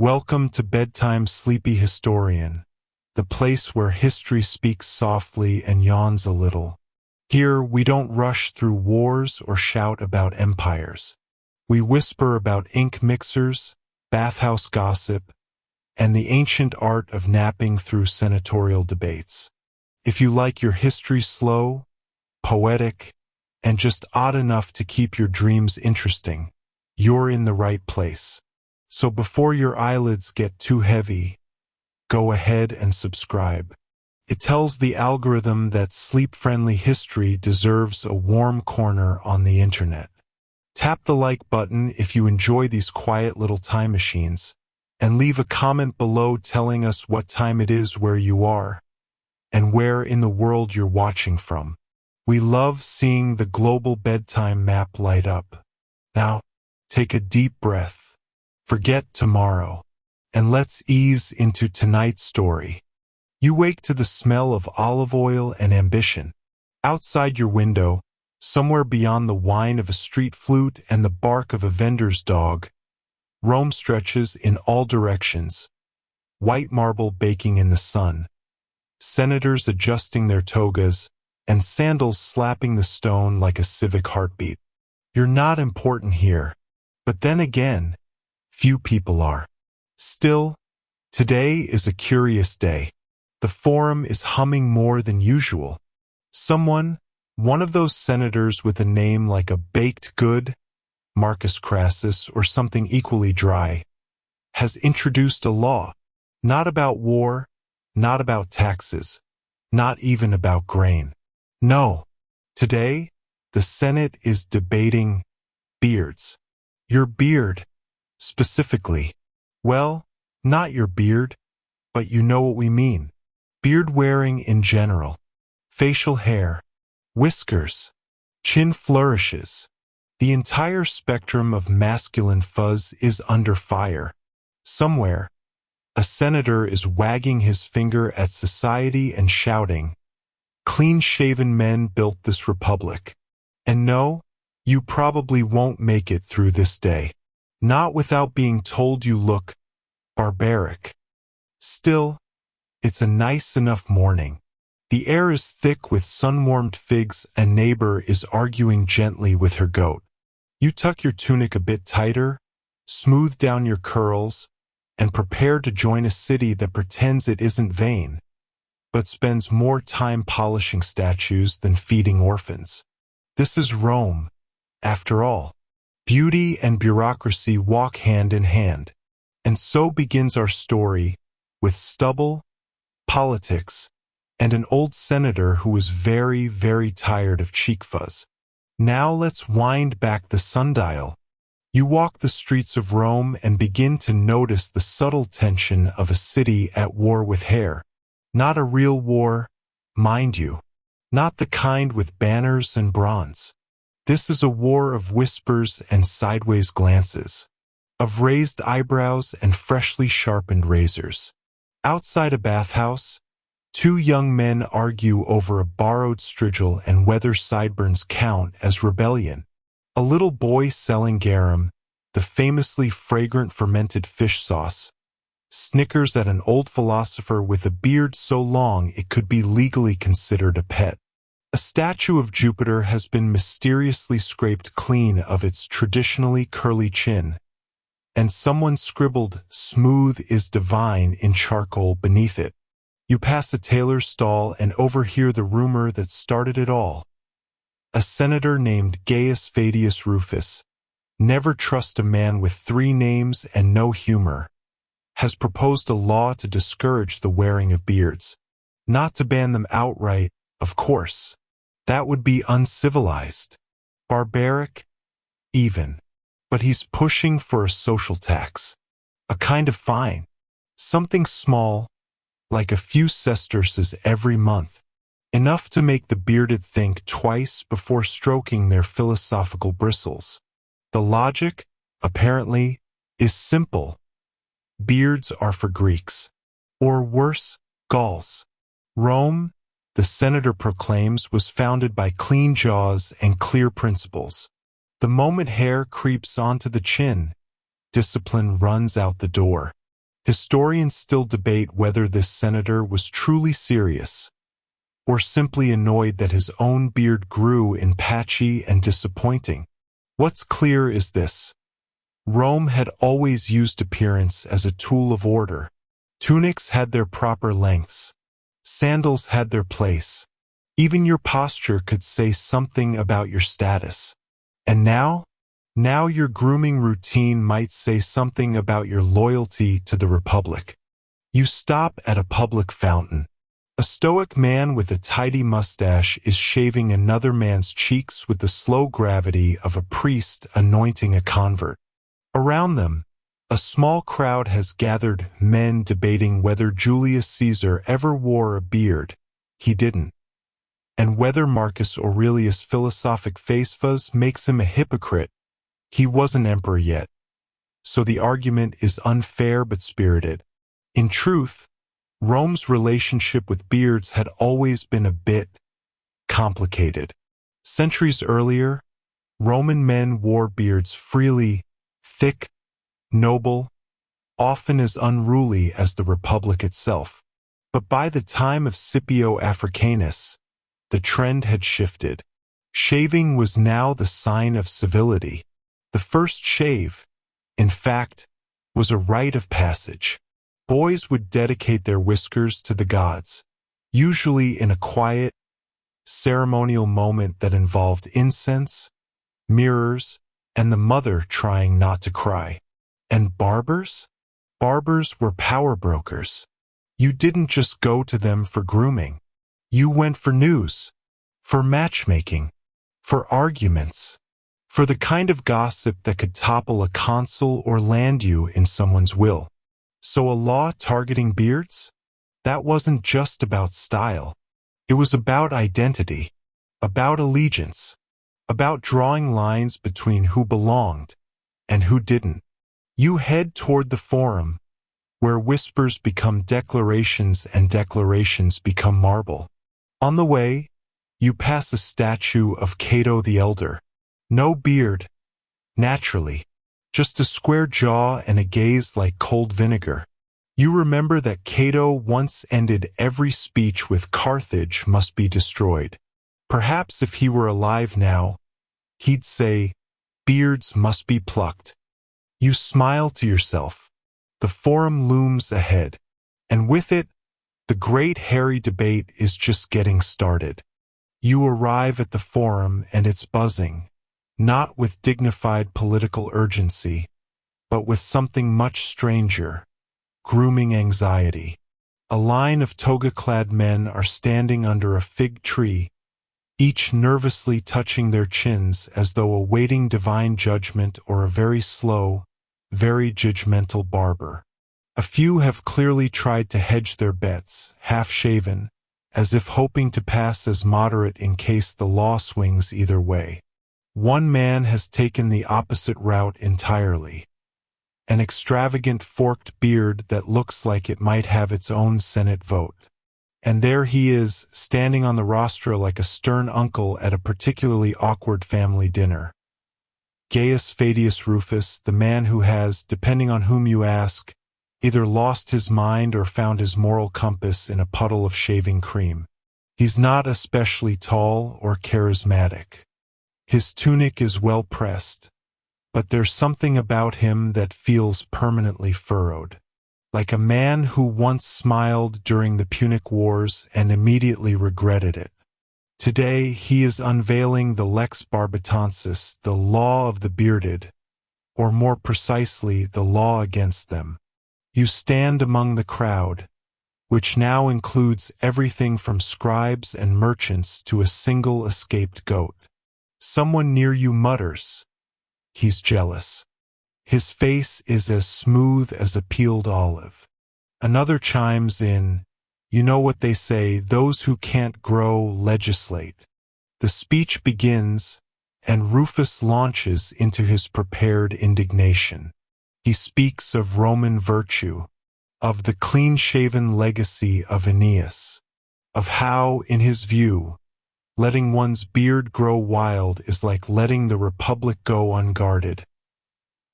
Welcome to Bedtime Sleepy Historian, the place where history speaks softly and yawns a little. Here, we don't rush through wars or shout about empires. We whisper about ink mixers, bathhouse gossip, and the ancient art of napping through senatorial debates. If you like your history slow, poetic, and just odd enough to keep your dreams interesting, you're in the right place. So before your eyelids get too heavy, go ahead and subscribe. It tells the algorithm that sleep-friendly history deserves a warm corner on the internet. Tap the like button if you enjoy these quiet little time machines, and leave a comment below telling us what time it is where you are, and where in the world you're watching from. We love seeing the global bedtime map light up. Now, take a deep breath. Forget tomorrow, and let's ease into tonight's story. You wake to the smell of olive oil and ambition. Outside your window, somewhere beyond the whine of a street flute and the bark of a vendor's dog, Rome stretches in all directions, white marble baking in the sun, senators adjusting their togas, and sandals slapping the stone like a civic heartbeat. You're not important here, but then again, few people are. Still, today is a curious day. The forum is humming more than usual. Someone, one of those senators with a name like a baked good, Marcus Crassus or something equally dry, has introduced a law, not about war, not about taxes, not even about grain. No, today, the Senate is debating beards. Your beard, specifically. Well, not your beard, but you know what we mean. Beard wearing in general. Facial hair, whiskers, chin flourishes. The entire spectrum of masculine fuzz is under fire. Somewhere, a senator is wagging his finger at society and shouting, "Clean-shaven men built this republic." And no, you probably won't make it through this day. Not without being told you look barbaric. Still, it's a nice enough morning. The air is thick with sun-warmed figs. A neighbor is arguing gently with her goat. You tuck your tunic a bit tighter, smooth down your curls, and prepare to join a city that pretends it isn't vain, but spends more time polishing statues than feeding orphans. This is Rome, after all. Beauty and bureaucracy walk hand in hand. And so begins our story, with stubble, politics, and an old senator who was very, very tired of cheek fuzz. Now let's wind back the sundial. You walk the streets of Rome and begin to notice the subtle tension of a city at war with hair. Not a real war, mind you. Not the kind with banners and bronze. This is a war of whispers and sideways glances, of raised eyebrows and freshly sharpened razors. Outside a bathhouse, two young men argue over a borrowed strigil and whether sideburns count as rebellion. A little boy selling garum, the famously fragrant fermented fish sauce, snickers at an old philosopher with a beard so long it could be legally considered a pet. A statue of Jupiter has been mysteriously scraped clean of its traditionally curly chin, and someone scribbled "smooth is divine" in charcoal beneath it. You pass a tailor's stall and overhear the rumor that started it all. A senator named Gaius Fadius Rufus, never trust a man with 3 names and no humor, has proposed a law to discourage the wearing of beards. Not to ban them outright, of course. That would be uncivilized, barbaric, even. But he's pushing for a social tax, a kind of fine, something small, like a few sesterces every month, enough to make the bearded think twice before stroking their philosophical bristles. The logic, apparently, is simple. Beards are for Greeks, or worse, Gauls. Rome, the senator proclaims, was founded by clean jaws and clear principles. The moment hair creeps onto the chin, discipline runs out the door. Historians still debate whether this senator was truly serious, or simply annoyed that his own beard grew in patchy and disappointing. What's clear is this: Rome had always used appearance as a tool of order. Tunics had their proper lengths. Sandals had their place. Even your posture could say something about your status. And now your grooming routine might say something about your loyalty to the Republic. You stop at a public fountain. A stoic man with a tidy mustache is shaving another man's cheeks with the slow gravity of a priest anointing a convert. Around them, a small crowd has gathered, men debating whether Julius Caesar ever wore a beard. He didn't. And whether Marcus Aurelius' philosophic face fuzz makes him a hypocrite. He wasn't emperor yet. So the argument is unfair but spirited. In truth, Rome's relationship with beards had always been a bit complicated. Centuries earlier, Roman men wore beards freely, thick, noble, often as unruly as the Republic itself. But by the time of Scipio Africanus, the trend had shifted. Shaving was now the sign of civility. The first shave, in fact, was a rite of passage. Boys would dedicate their whiskers to the gods, usually in a quiet, ceremonial moment that involved incense, mirrors, and the mother trying not to cry. And barbers? Barbers were power brokers. You didn't just go to them for grooming. You went for news, for matchmaking, for arguments, for the kind of gossip that could topple a consul or land you in someone's will. So a law targeting beards? That wasn't just about style. It was about identity, about allegiance, about drawing lines between who belonged and who didn't. You head toward the forum, where whispers become declarations and declarations become marble. On the way, you pass a statue of Cato the Elder. No beard, naturally, just a square jaw and a gaze like cold vinegar. You remember that Cato once ended every speech with "Carthage must be destroyed." Perhaps if he were alive now, he'd say, "Beards must be plucked." You smile to yourself. The forum looms ahead, and with it, the great hairy debate is just getting started. You arrive at the forum and it's buzzing, not with dignified political urgency, but with something much stranger: grooming anxiety. A line of toga-clad men are standing under a fig tree, each nervously touching their chins as though awaiting divine judgment or a very slow, very judgmental barber. A few have clearly tried to hedge their bets, half-shaven, as if hoping to pass as moderate in case the law swings either way. One man has taken the opposite route entirely. An extravagant forked beard that looks like it might have its own Senate vote. And there he is, standing on the rostra like a stern uncle at a particularly awkward family dinner. Gaius Fadius Rufus, the man who has, depending on whom you ask, either lost his mind or found his moral compass in a puddle of shaving cream. He's not especially tall or charismatic. His tunic is well pressed, but there's something about him that feels permanently furrowed. Like a man who once smiled during the Punic Wars and immediately regretted it. Today he is unveiling the Lex Barbatensis, the law of the bearded, or more precisely, the law against them. You stand among the crowd, which now includes everything from scribes and merchants to a single escaped goat. Someone near you mutters, "He's jealous." His face is as smooth as a peeled olive. Another chimes in, "You know what they say, those who can't grow legislate." The speech begins, and Rufus launches into his prepared indignation. He speaks of Roman virtue, of the clean-shaven legacy of Aeneas, of how, in his view, letting one's beard grow wild is like letting the Republic go unguarded.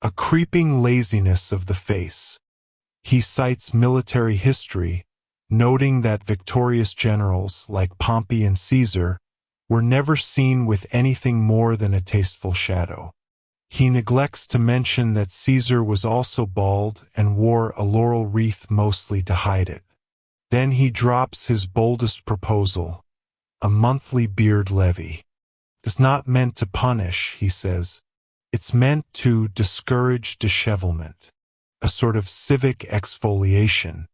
A creeping laziness of the face. He cites military history, noting that victorious generals like Pompey and Caesar were never seen with anything more than a tasteful shadow. He neglects to mention that Caesar was also bald and wore a laurel wreath mostly to hide it. Then he drops his boldest proposal, a monthly beard levy. It's not meant to punish, he says. It's meant to discourage dishevelment, a sort of civic exfoliation.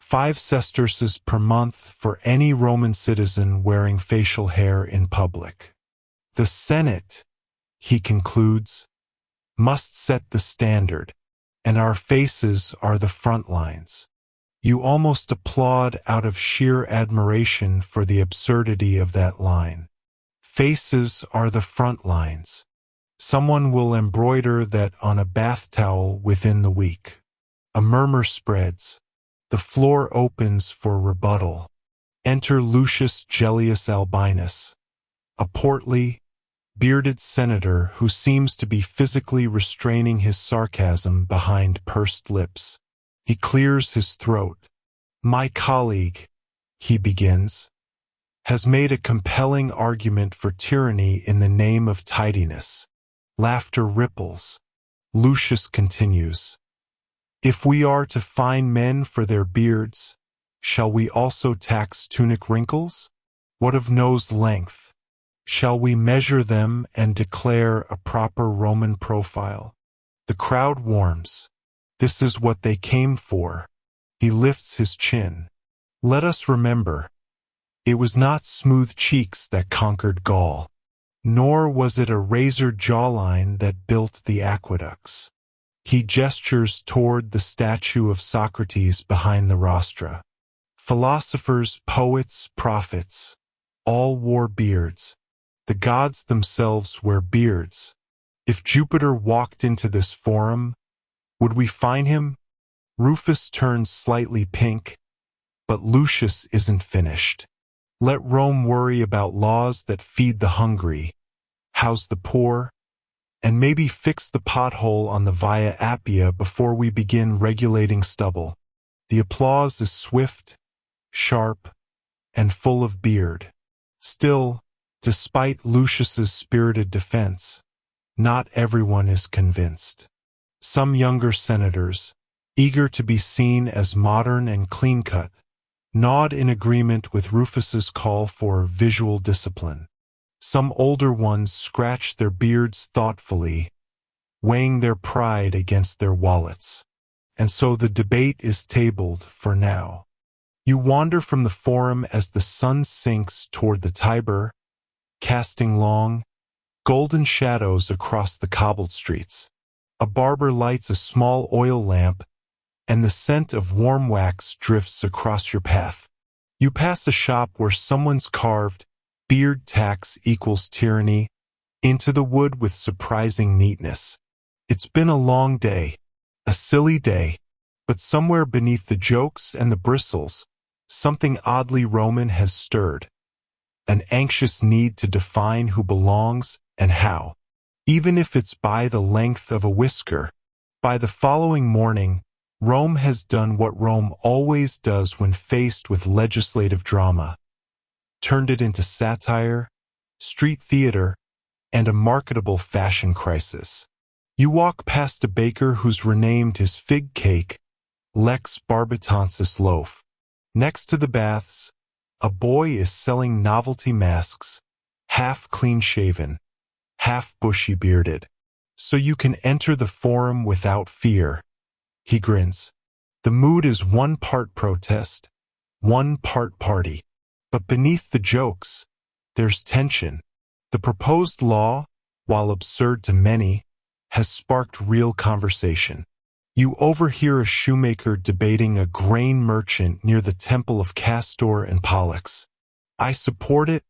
5 sesterces per month for any Roman citizen wearing facial hair in public. The Senate, he concludes, must set the standard, and our faces are the front lines. You almost applaud out of sheer admiration for the absurdity of that line. Faces are the front lines. Someone will embroider that on a bath towel within the week. A murmur spreads. The floor opens for rebuttal. Enter Lucius Gellius Albinus, a portly, bearded senator who seems to be physically restraining his sarcasm behind pursed lips. He clears his throat. My colleague, he begins, has made a compelling argument for tyranny in the name of tidiness. Laughter ripples. Lucius continues. If we are to fine men for their beards, shall we also tax tunic wrinkles? What of nose length? Shall we measure them and declare a proper Roman profile? The crowd warms. This is what they came for. He lifts his chin. Let us remember, it was not smooth cheeks that conquered Gaul, nor was it a razored jawline that built the aqueducts. He gestures toward the statue of Socrates behind the rostra. Philosophers, poets, prophets, all wore beards. The gods themselves wear beards. If Jupiter walked into this forum, would we find him? Rufus turns slightly pink, but Lucius isn't finished. Let Rome worry about laws that feed the hungry, house the poor, and maybe fix the pothole on the Via Appia before we begin regulating stubble. The applause is swift, sharp, and full of beard. Still, despite Lucius's spirited defense, not everyone is convinced. Some younger senators, eager to be seen as modern and clean-cut, nod in agreement with Rufus's call for visual discipline. Some older ones scratch their beards thoughtfully, weighing their pride against their wallets. And so the debate is tabled for now. You wander from the forum as the sun sinks toward the Tiber, casting long, golden shadows across the cobbled streets. A barber lights a small oil lamp, and the scent of warm wax drifts across your path. You pass a shop where someone's carved, beard tax equals tyranny, into the wood with surprising neatness. It's been a long day, a silly day, but somewhere beneath the jokes and the bristles, something oddly Roman has stirred. An anxious need to define who belongs and how, even if it's by the length of a whisker. By the following morning, Rome has done what Rome always does when faced with legislative drama, turned it into satire, street theater, and a marketable fashion crisis. You walk past a baker who's renamed his fig cake Lex Barbatensis loaf. Next to the baths, a boy is selling novelty masks, half clean-shaven, half bushy-bearded. So you can enter the forum without fear. He grins. The mood is 1 part protest, 1 part party. But beneath the jokes, there's tension. The proposed law, while absurd to many, has sparked real conversation. You overhear a shoemaker debating a grain merchant near the temple of Castor and Pollux. I support it,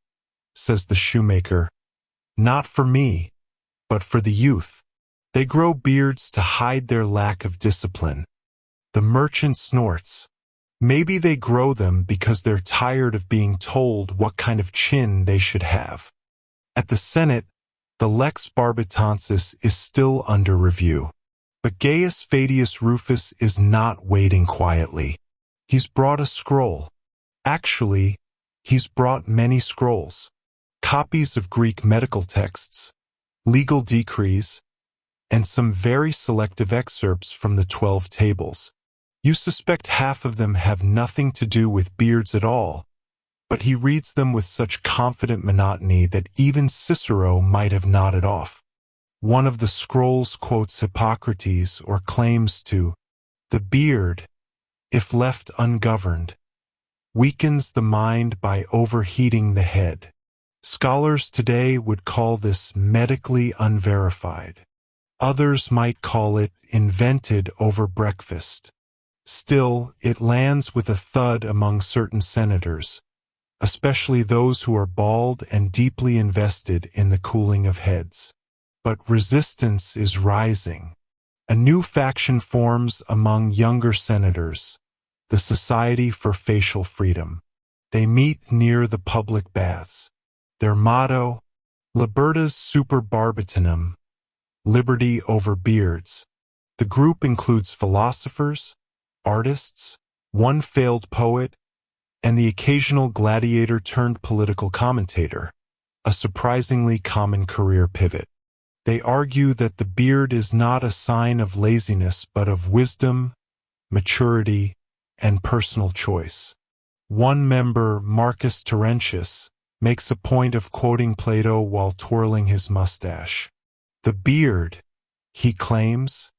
says the shoemaker. Not for me, but for the youth. They grow beards to hide their lack of discipline. The merchant snorts. Maybe they grow them because they're tired of being told what kind of chin they should have. At the Senate, the Lex Barbatensis is still under review. But Gaius Fadius Rufus is not waiting quietly. He's brought a scroll. Actually, he's brought many scrolls. Copies of Greek medical texts, legal decrees, and some very selective excerpts from the 12 tables. You suspect half of them have nothing to do with beards at all, but he reads them with such confident monotony that even Cicero might have nodded off. One of the scrolls quotes Hippocrates or claims to, "The beard, if left ungoverned, weakens the mind by overheating the head." Scholars today would call this medically unverified. Others might call it invented over breakfast. Still, it lands with a thud among certain senators, especially those who are bald and deeply invested in the cooling of heads. But resistance is rising. A new faction forms among younger senators, the Society for Facial Freedom. They meet near the public baths. Their motto, Libertas super barbitinum, liberty over beards. The group includes philosophers, artists, one failed poet, and the occasional gladiator turned political commentator, a surprisingly common career pivot. They argue that the beard is not a sign of laziness but of wisdom, maturity, and personal choice. One member, Marcus Terentius, makes a point of quoting Plato while twirling his mustache. The beard, he claims,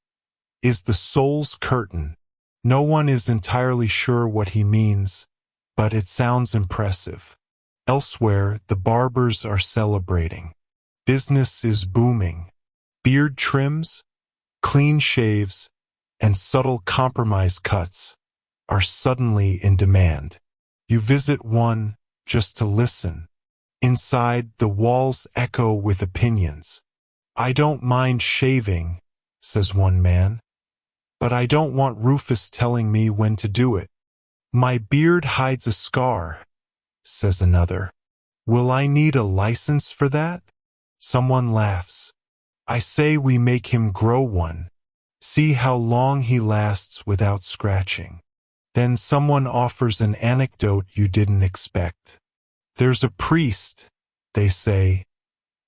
is the soul's curtain. No one is entirely sure what he means, but it sounds impressive. Elsewhere, the barbers are celebrating. Business is booming. Beard trims, clean shaves, and subtle compromise cuts are suddenly in demand. You visit one just to listen. Inside, the walls echo with opinions. "I don't mind shaving," says one man, "but I don't want Rufus telling me when to do it." "My beard hides a scar," says another. "Will I need a license for that?" Someone laughs. "I say we make him grow one. See how long he lasts without scratching." Then someone offers an anecdote you didn't expect. "There's a priest," they say,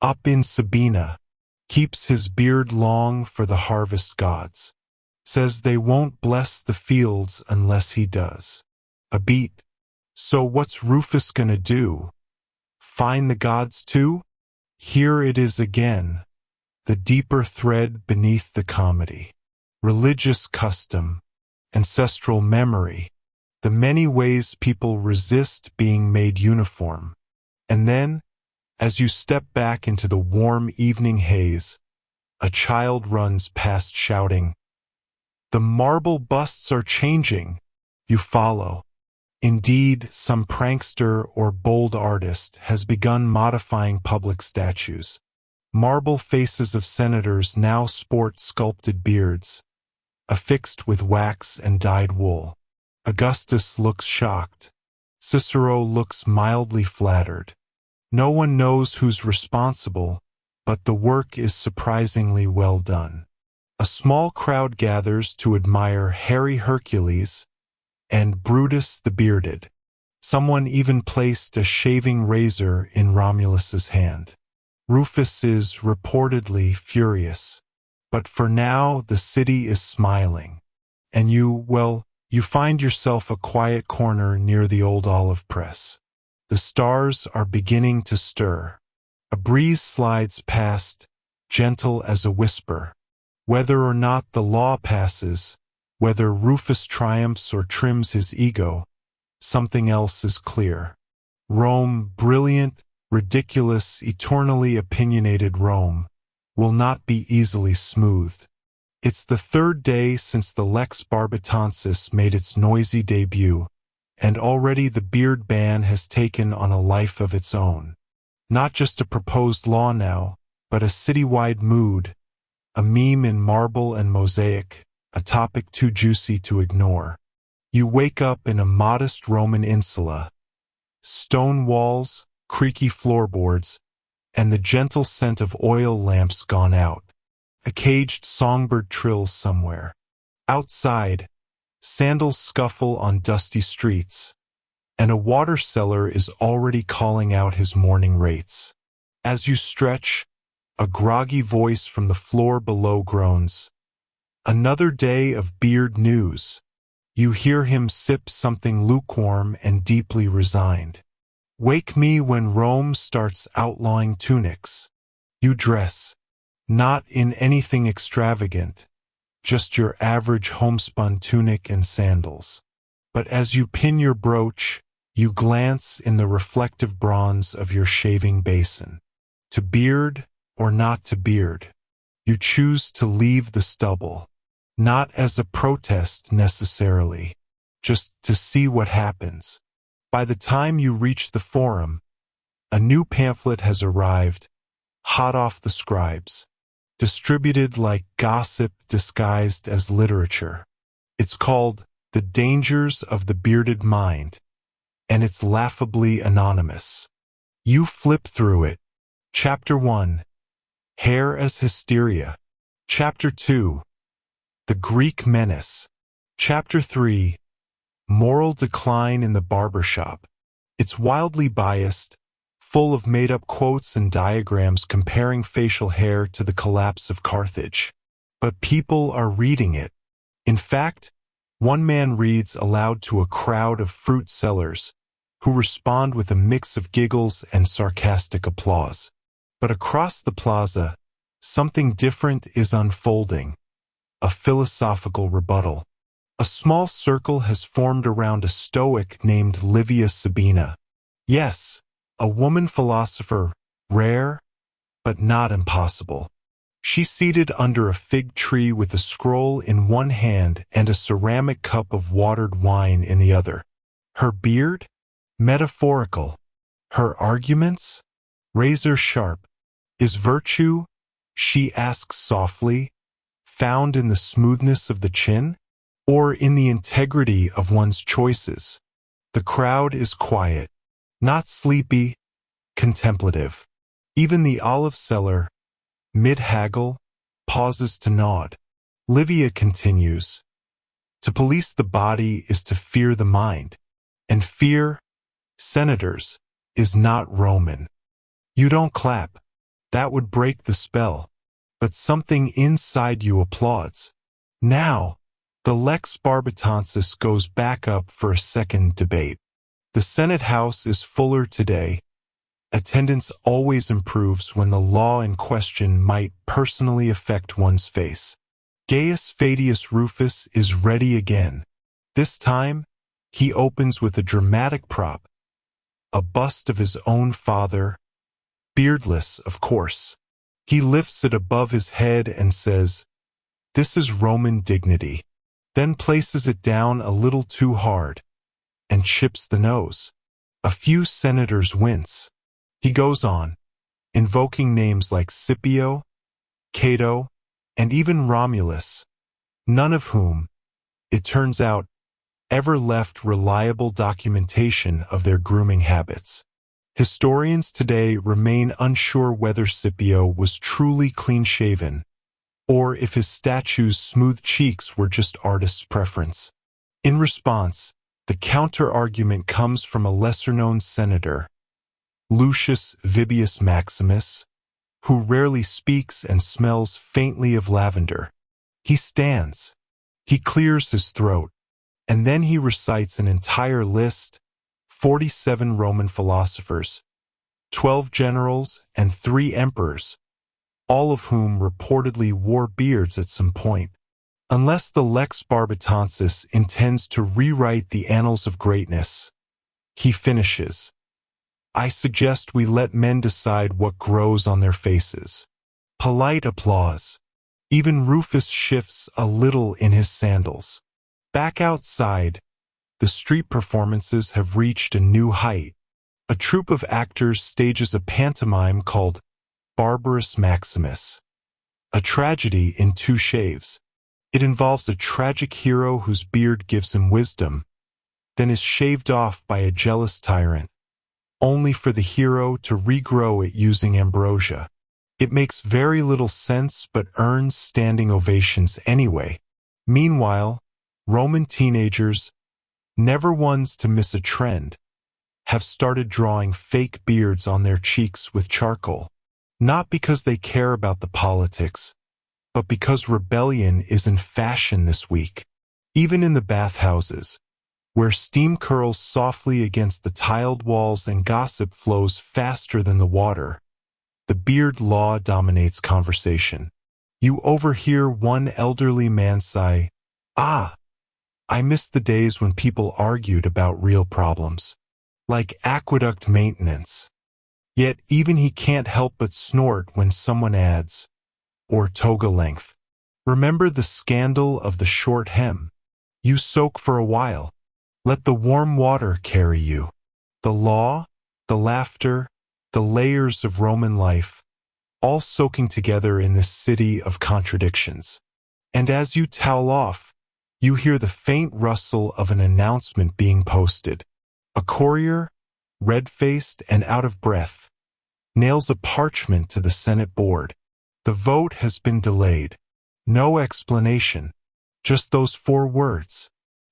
"up in Sabina, keeps his beard long for the harvest gods. Says they won't bless the fields unless he does." A beat. So what's Rufus gonna do? Find the gods too? Here it is again, the deeper thread beneath the comedy. Religious custom, ancestral memory, the many ways people resist being made uniform. And then, as you step back into the warm evening haze, a child runs past shouting, "The marble busts are changing." You follow. Indeed, some prankster or bold artist has begun modifying public statues. Marble faces of senators now sport sculpted beards, affixed with wax and dyed wool. Augustus looks shocked. Cicero looks mildly flattered. No one knows who's responsible, but the work is surprisingly well done. A small crowd gathers to admire hairy Hercules and Brutus the Bearded. Someone even placed a shaving razor in Romulus's hand. Rufus is reportedly furious. But for now, the city is smiling. And you find yourself a quiet corner near the old olive press. The stars are beginning to stir. A breeze slides past, gentle as a whisper. Whether or not the law passes, whether Rufus triumphs or trims his ego, something else is clear. Rome, brilliant, ridiculous, eternally opinionated Rome, will not be easily smoothed. It's the third day since the Lex Barbatensis made its noisy debut, and already the beard ban has taken on a life of its own. Not just a proposed law now, but a citywide mood, a meme in marble and mosaic, a topic too juicy to ignore. You wake up in a modest Roman insula. Stone walls, creaky floorboards, and the gentle scent of oil lamps gone out. A caged songbird trills somewhere. Outside, sandals scuffle on dusty streets, and a water seller is already calling out his morning rates. As you stretch, a groggy voice from the floor below groans, "Another day of beard news." You hear him sip something lukewarm and deeply resigned. Wake me when Rome starts outlawing tunics. You dress, not in anything extravagant, just your average homespun tunic and sandals. But as you pin your brooch, you glance in the reflective bronze of your shaving basin. To beard or not to beard, you choose to leave the stubble, not as a protest necessarily, just to see what happens. By the time you reach the forum, a new pamphlet has arrived, hot off the scribes, distributed like gossip disguised as literature. It's called The Dangers of the Bearded Mind, and it's laughably anonymous. You flip through it. Chapter 1, Hair as Hysteria. Chapter 2, The Greek Menace. Chapter 3, Moral Decline in the Barbershop. It's wildly biased, full of made-up quotes and diagrams comparing facial hair to the collapse of Carthage. But people are reading it. In fact, one man reads aloud to a crowd of fruit sellers, who respond with a mix of giggles and sarcastic applause. But across the plaza, something different is unfolding, a philosophical rebuttal. A small circle has formed around a stoic named Livia Sabina. Yes, a woman philosopher, rare, but not impossible. She's seated under a fig tree with a scroll in one hand and a ceramic cup of watered wine in the other. Her beard? Metaphorical. Her arguments? Razor sharp. Is virtue, she asks softly, found in the smoothness of the chin? Or in the integrity of one's choices? The crowd is quiet, not sleepy, contemplative. Even the olive seller, mid-haggle, pauses to nod. Livia continues, "To police the body is to fear the mind, and fear, senators, is not Roman." You don't clap. That would break the spell. But something inside you applauds. Now, the Lex Barbatensis goes back up for a second debate. The Senate House is fuller today. Attendance always improves when the law in question might personally affect one's face. Gaius Fadius Rufus is ready again. This time, he opens with a dramatic prop, a bust of his own father, beardless, of course. He lifts it above his head and says, "This is Roman dignity," then places it down a little too hard and chips the nose. A few senators wince. He goes on, invoking names like Scipio, Cato, and even Romulus, none of whom, it turns out, ever left reliable documentation of their grooming habits. Historians today remain unsure whether Scipio was truly clean-shaven, or if his statue's smooth cheeks were just artist's preference. In response, the counter-argument comes from a lesser-known senator, Lucius Vibius Maximus, who rarely speaks and smells faintly of lavender. He stands. He clears his throat, and then he recites an entire list, 47 Roman philosophers, 12 generals, and 3 emperors, all of whom reportedly wore beards at some point. Unless the Lex Barbatensis intends to rewrite the annals of greatness, he finishes, "I suggest we let men decide what grows on their faces." Polite applause. Even Rufus shifts a little in his sandals. Back outside, the street performances have reached a new height. A troupe of actors stages a pantomime called Barbarus Maximus, a tragedy in 2 shaves. It involves a tragic hero whose beard gives him wisdom, then is shaved off by a jealous tyrant, only for the hero to regrow it using ambrosia. It makes very little sense but earns standing ovations anyway. Meanwhile, Roman teenagers, never ones to miss a trend, have started drawing fake beards on their cheeks with charcoal. Not because they care about the politics, but because rebellion is in fashion this week. Even in the bathhouses, where steam curls softly against the tiled walls and gossip flows faster than the water, the beard law dominates conversation. You overhear one elderly man sigh, "Ah, I miss the days when people argued about real problems, like aqueduct maintenance." Yet even he can't help but snort when someone adds, "or toga length." Remember the scandal of the short hem? You soak for a while. Let the warm water carry you. The law, the laughter, the layers of Roman life, all soaking together in this city of contradictions. And as you towel off, you hear the faint rustle of an announcement being posted. A courier, red-faced and out of breath, nails a parchment to the Senate board. The vote has been delayed. No explanation, just those 4 words.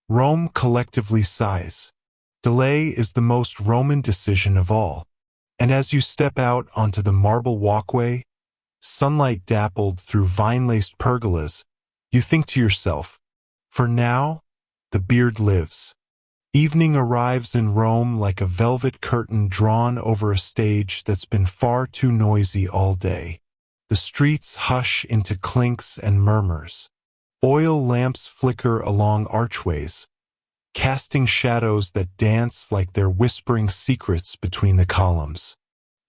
Rome collectively sighs. Delay is the most Roman decision of all. And as you step out onto the marble walkway, sunlight dappled through vine-laced pergolas, you think to yourself, for now, the beard lives. Evening arrives in Rome like a velvet curtain drawn over a stage that's been far too noisy all day. The streets hush into clinks and murmurs. Oil lamps flicker along archways, casting shadows that dance like they're whispering secrets between the columns.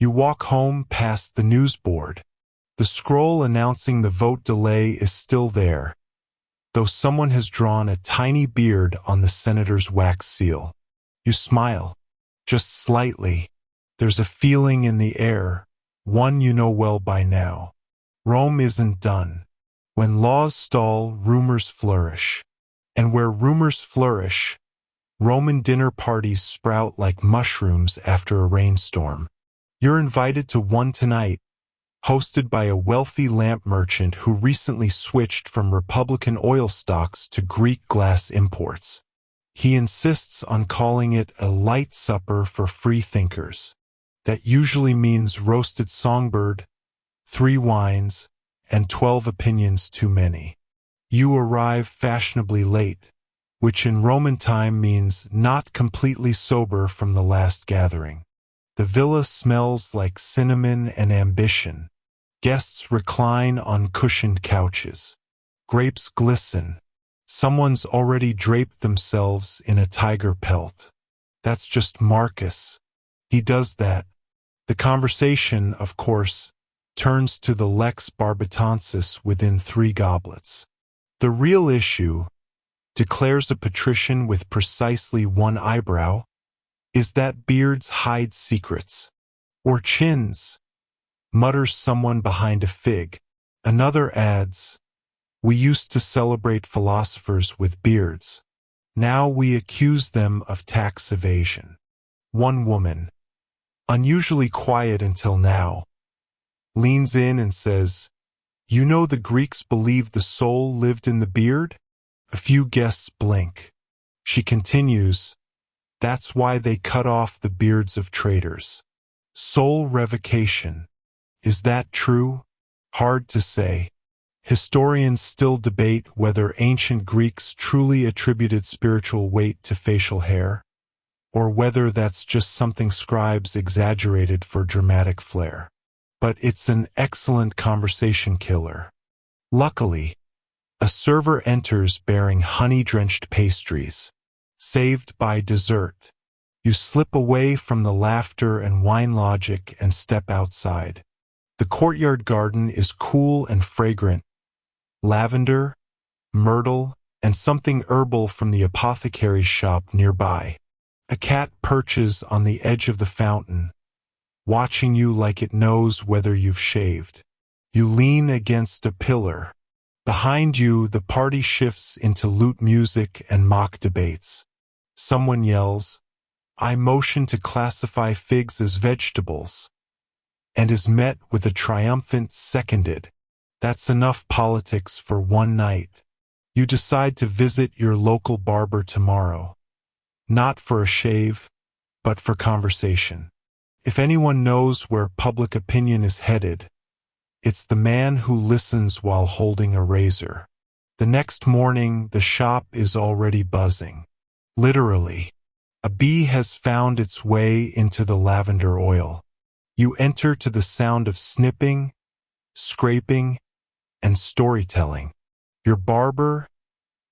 You walk home past the news board. The scroll announcing the vote delay is still there, though someone has drawn a tiny beard on the senator's wax seal. You smile, just slightly. There's a feeling in the air, one you know well by now. Rome isn't done. When laws stall, rumors flourish. And where rumors flourish, Roman dinner parties sprout like mushrooms after a rainstorm. You're invited to one tonight, hosted by a wealthy lamp merchant who recently switched from Republican oil stocks to Greek glass imports. He insists on calling it a light supper for free thinkers. That usually means roasted songbird, 3 wines, and 12 opinions too many. You arrive fashionably late, which in Roman time means not completely sober from the last gathering. The villa smells like cinnamon and ambition. Guests recline on cushioned couches. Grapes glisten. Someone's already draped themselves in a tiger pelt. That's just Marcus. He does that. The conversation, of course, turns to the lex barbatensis within 3 goblets. The real issue, declares a patrician with precisely 1 eyebrow, is that beards hide secrets. Or chins, mutters someone behind a fig. Another adds, we used to celebrate philosophers with beards. Now we accuse them of tax evasion. One woman, unusually quiet until now, leans in and says, "You know the Greeks believed the soul lived in the beard?" A few guests blink. She continues, "That's why they cut off the beards of traitors." Soul revocation. Is that true? Hard to say. Historians still debate whether ancient Greeks truly attributed spiritual weight to facial hair, or whether that's just something scribes exaggerated for dramatic flair. But it's an excellent conversation killer. Luckily, a server enters bearing honey-drenched pastries, saved by dessert. You slip away from the laughter and wine logic and step outside. The courtyard garden is cool and fragrant. Lavender, myrtle, and something herbal from the apothecary's shop nearby. A cat perches on the edge of the fountain, watching you like it knows whether you've shaved. You lean against a pillar. Behind you, the party shifts into lute music and mock debates. Someone yells, "I motion to classify figs as vegetables." and is met with a triumphant seconded. That's enough politics for one night. You decide to visit your local barber tomorrow. Not for a shave, but for conversation. If anyone knows where public opinion is headed, it's the man who listens while holding a razor. The next morning, the shop is already buzzing. Literally, a bee has found its way into the lavender oil. You enter to the sound of snipping, scraping, and storytelling. Your barber,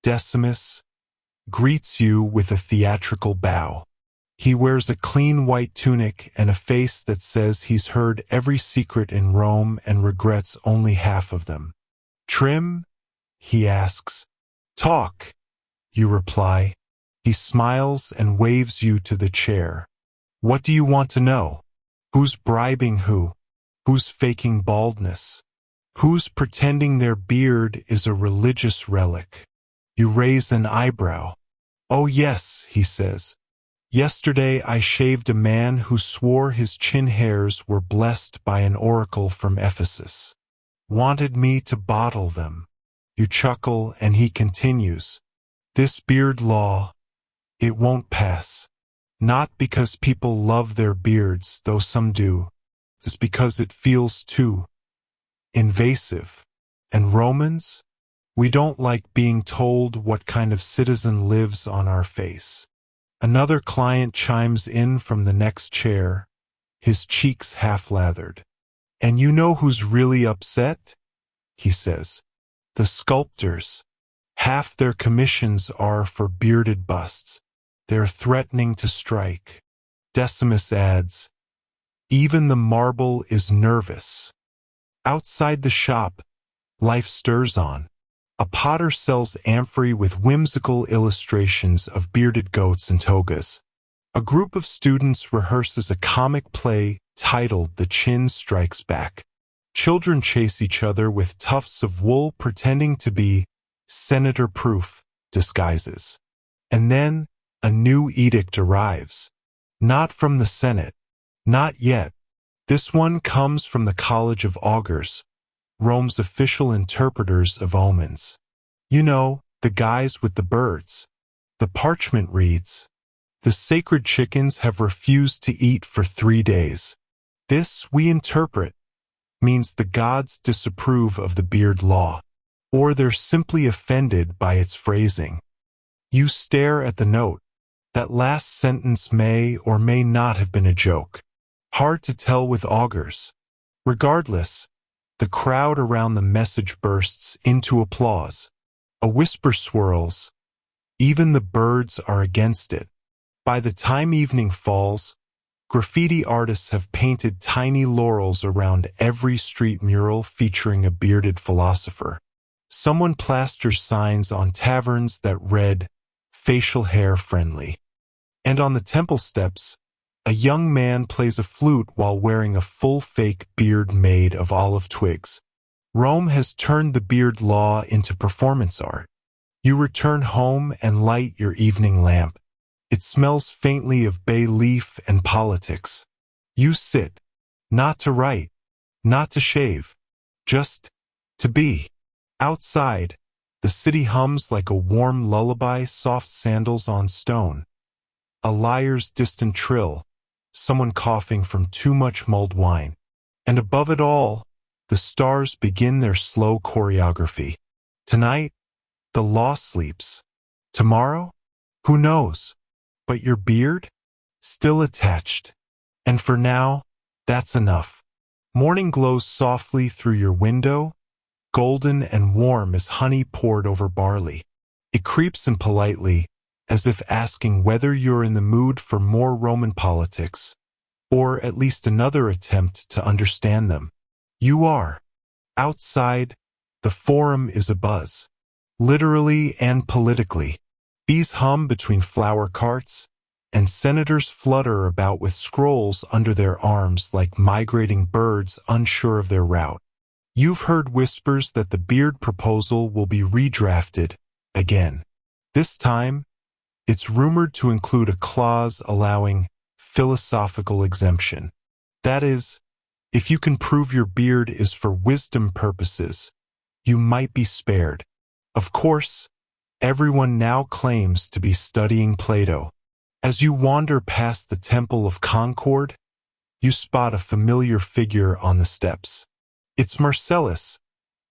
Decimus, greets you with a theatrical bow. He wears a clean white tunic and a face that says he's heard every secret in Rome and regrets only half of them. Trim? He asks. Talk, you reply. He smiles and waves you to the chair. What do you want to know? Who's bribing who? Who's faking baldness? Who's pretending their beard is a religious relic? You raise an eyebrow. Oh yes, he says. Yesterday I shaved a man who swore his chin hairs were blessed by an oracle from Ephesus. Wanted me to bottle them. You chuckle and he continues. This beard law, it won't pass. Not because people love their beards, though some do. It's because it feels too invasive. And Romans? We don't like being told what kind of citizen lives on our face. Another client chimes in from the next chair, his cheeks half-lathered. And you know who's really upset? He says. The sculptors. Half their commissions are for bearded busts. They're threatening to strike. Decimus adds, even the marble is nervous. Outside the shop, life stirs on. A potter sells amphory with whimsical illustrations of bearded goats and togas. A group of students rehearses a comic play titled The Chin Strikes Back. Children chase each other with tufts of wool pretending to be senator-proof disguises. And then a new edict arrives. Not from the Senate. Not yet. This one comes from the College of Augurs, Rome's official interpreters of omens. You know, the guys with the birds. The parchment reads, the sacred chickens have refused to eat for 3 days. This, we interpret, means the gods disapprove of the beard law, or they're simply offended by its phrasing. You stare at the note. That last sentence may or may not have been a joke. Hard to tell with augurs. Regardless, the crowd around the message bursts into applause. A whisper swirls. Even the birds are against it. By the time evening falls, graffiti artists have painted tiny laurels around every street mural featuring a bearded philosopher. Someone plasters signs on taverns that read, facial hair friendly. And on the temple steps, a young man plays a flute while wearing a full fake beard made of olive twigs. Rome has turned the beard law into performance art. You return home and light your evening lamp. It smells faintly of bay leaf and politics. You sit, not to write, not to shave, just to be. Outside, the city hums like a warm lullaby, soft sandals on stone. A lyre's distant trill, someone coughing from too much mulled wine. And above it all, the stars begin their slow choreography. Tonight, the law sleeps. Tomorrow? Who knows? But your beard? Still attached. And for now, that's enough. Morning glows softly through your window, golden and warm as honey poured over barley. It creeps in politely, as if asking whether you're in the mood for more Roman politics, or at least another attempt to understand them. You are. Outside, the forum is abuzz. Literally and politically. Bees hum between flower carts, and senators flutter about with scrolls under their arms like migrating birds unsure of their route. You've heard whispers that the beard proposal will be redrafted again. This time, it's rumored to include a clause allowing philosophical exemption. That is, If you can prove your beard is for wisdom purposes, you might be spared. Of course, everyone now claims to be studying Plato. As you wander past the Temple of Concord, you spot a familiar figure on the steps. It's Marcellus,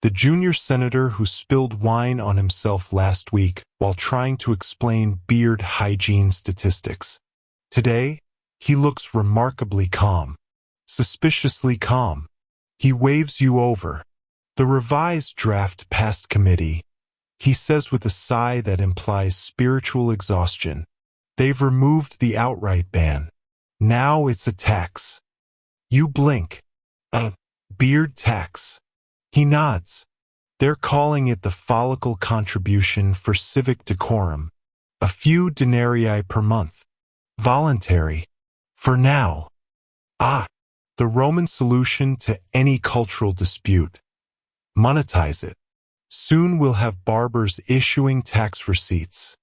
the junior senator who spilled wine on himself last week while trying to explain beard hygiene statistics. Today, he looks remarkably calm, suspiciously calm. He waves you over. The revised draft passed committee, he says with a sigh that implies spiritual exhaustion. They've removed the outright ban. Now it's a tax. You blink. A beard tax. He nods. They're calling it the follicle contribution for civic decorum. A few denarii per month. Voluntary. For now. The Roman solution to any cultural dispute. Monetize it. Soon we'll have barbers issuing tax receipts.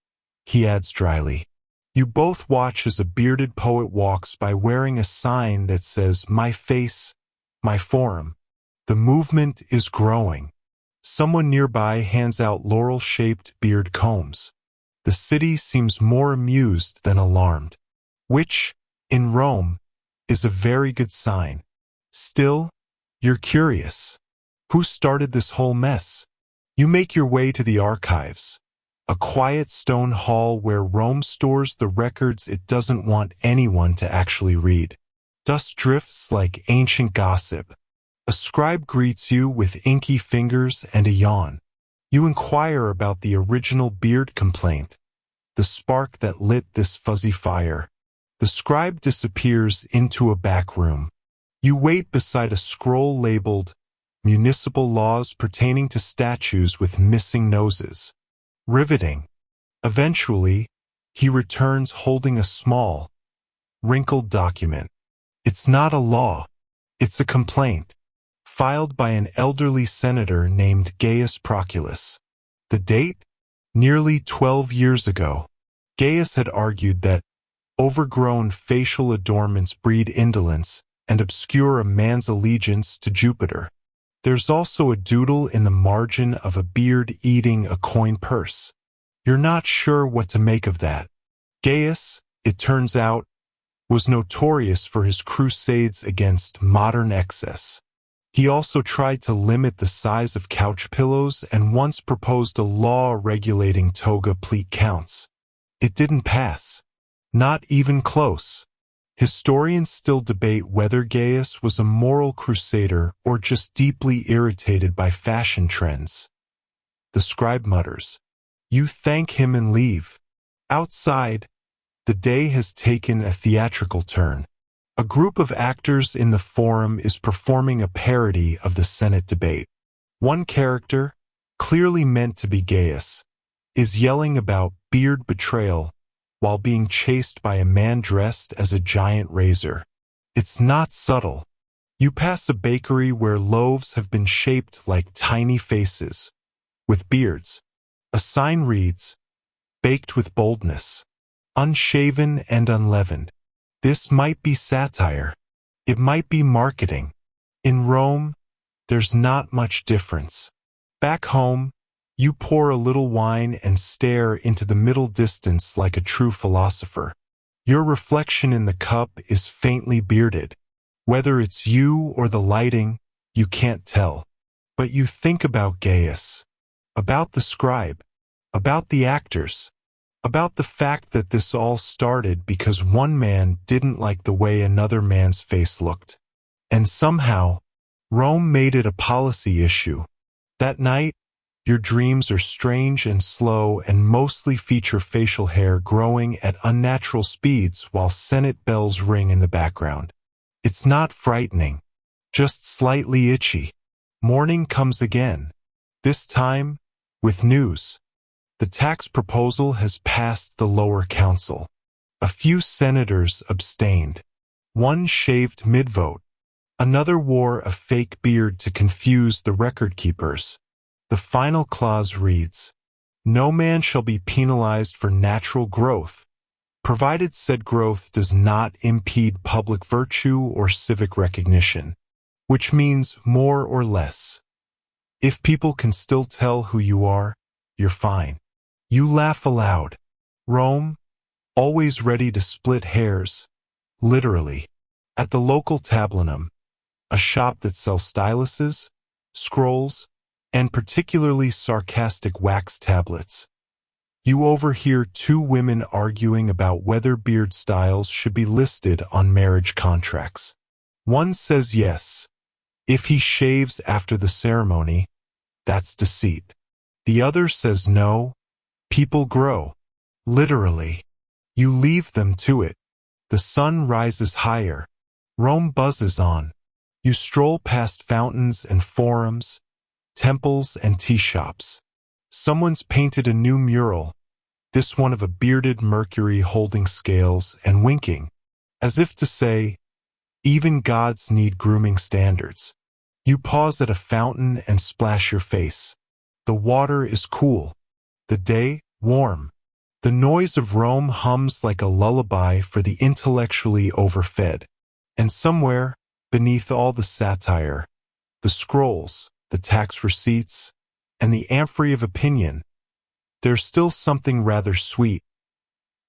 He adds dryly. You both watch as a bearded poet walks by wearing a sign that says, "My face, my forum." The movement is growing. Someone nearby hands out laurel-shaped beard combs. The city seems more amused than alarmed, which, in Rome, is a very good sign. Still, you're curious. Who started this whole mess? You make your way to the archives, a quiet stone hall where Rome stores the records it doesn't want anyone to actually read. Dust drifts like ancient gossip. A scribe greets you with inky fingers and a yawn. You inquire about the original beard complaint, the spark that lit this fuzzy fire. The scribe disappears into a back room. You wait beside a scroll labeled Municipal Laws Pertaining to Statues with Missing Noses. Riveting. Eventually, he returns holding a small, wrinkled document. It's not a law. It's a complaint, filed by an elderly senator named Gaius Proculus. The date? Nearly 12 years ago. Gaius had argued that overgrown facial adornments breed indolence and obscure a man's allegiance to Jupiter. There's also a doodle in the margin of a beard eating a coin purse. You're not sure what to make of that. Gaius, it turns out, was notorious for his crusades against modern excess. He also tried to limit the size of couch pillows and once proposed a law regulating toga pleat counts. It didn't pass. Not even close. Historians still debate whether Gaius was a moral crusader or just deeply irritated by fashion trends. The scribe mutters. You thank him and leave. Outside, the day has taken a theatrical turn. A group of actors in the forum is performing a parody of the Senate debate. One character, clearly meant to be Gaius, is yelling about beard betrayal while being chased by a man dressed as a giant razor. It's not subtle. You pass a bakery where loaves have been shaped like tiny faces, with beards. A sign reads, "Baked with boldness, unshaven and unleavened." This might be satire. It might be marketing. In Rome, there's not much difference. Back home, you pour a little wine and stare into the middle distance like a true philosopher. Your reflection in the cup is faintly bearded. Whether it's you or the lighting, you can't tell. But you think about Gaius, about the scribe, about the actors, about the fact that this all started because one man didn't like the way another man's face looked. And somehow, Rome made it a policy issue. That night, your dreams are strange and slow and mostly feature facial hair growing at unnatural speeds while Senate bells ring in the background. It's not frightening, just slightly itchy. Morning comes again. This time, with news. The tax proposal has passed the lower council. A few senators abstained. One shaved mid-vote. Another wore a fake beard to confuse the record keepers. The final clause reads, "No man shall be penalized for natural growth, provided said growth does not impede public virtue or civic recognition." which means more or less. If people can still tell who you are, you're fine. You laugh aloud. Rome, always ready to split hairs, literally. At the local tablinum, a shop that sells styluses, scrolls, and particularly sarcastic wax tablets, you overhear two women arguing about whether beard styles should be listed on marriage contracts. One says yes, if he shaves after the ceremony, that's deceit. The other says no, people grow. Literally. You leave them to it. The sun rises higher. Rome buzzes on. You stroll past fountains and forums, temples and tea shops. Someone's painted a new mural, this one of a bearded Mercury holding scales and winking, as if to say, even gods need grooming standards. You pause at a fountain and splash your face. The water is cool. The day, warm. The noise of Rome hums like a lullaby for the intellectually overfed. And somewhere, beneath all the satire, the scrolls, the tax receipts, and the amphory of opinion, there's still something rather sweet.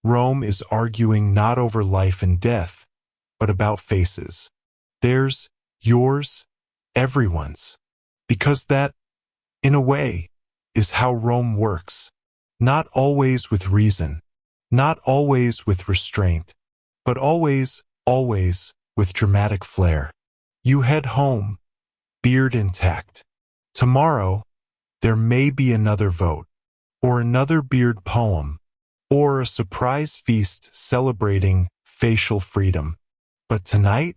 Rome is arguing not over life and death, but about faces. Theirs, yours, everyone's. Because that, in a way, is how Rome works. Not always with reason, not always with restraint, but always, always with dramatic flair. You head home, beard intact. Tomorrow, there may be another vote, or another beard poem, or a surprise feast celebrating facial freedom. But tonight,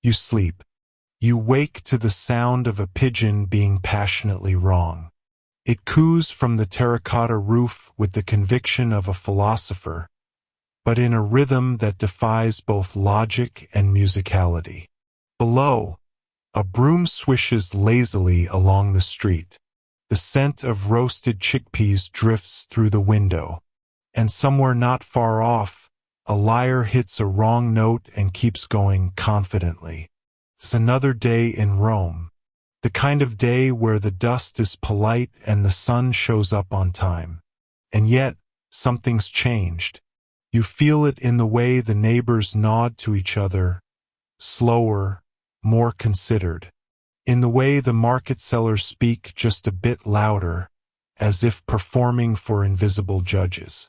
you sleep. You wake to the sound of a pigeon being passionately wrong. It coos from the terracotta roof with the conviction of a philosopher, but in a rhythm that defies both logic and musicality. Below, a broom swishes lazily along the street. The scent of roasted chickpeas drifts through the window, and somewhere not far off, a lyre hits a wrong note and keeps going confidently. It's another day in Rome, the kind of day where the dust is polite and the sun shows up on time. And yet, something's changed. You feel it in the way the neighbors nod to each other, slower, more considered. In the way the market sellers speak just a bit louder, as if performing for invisible judges.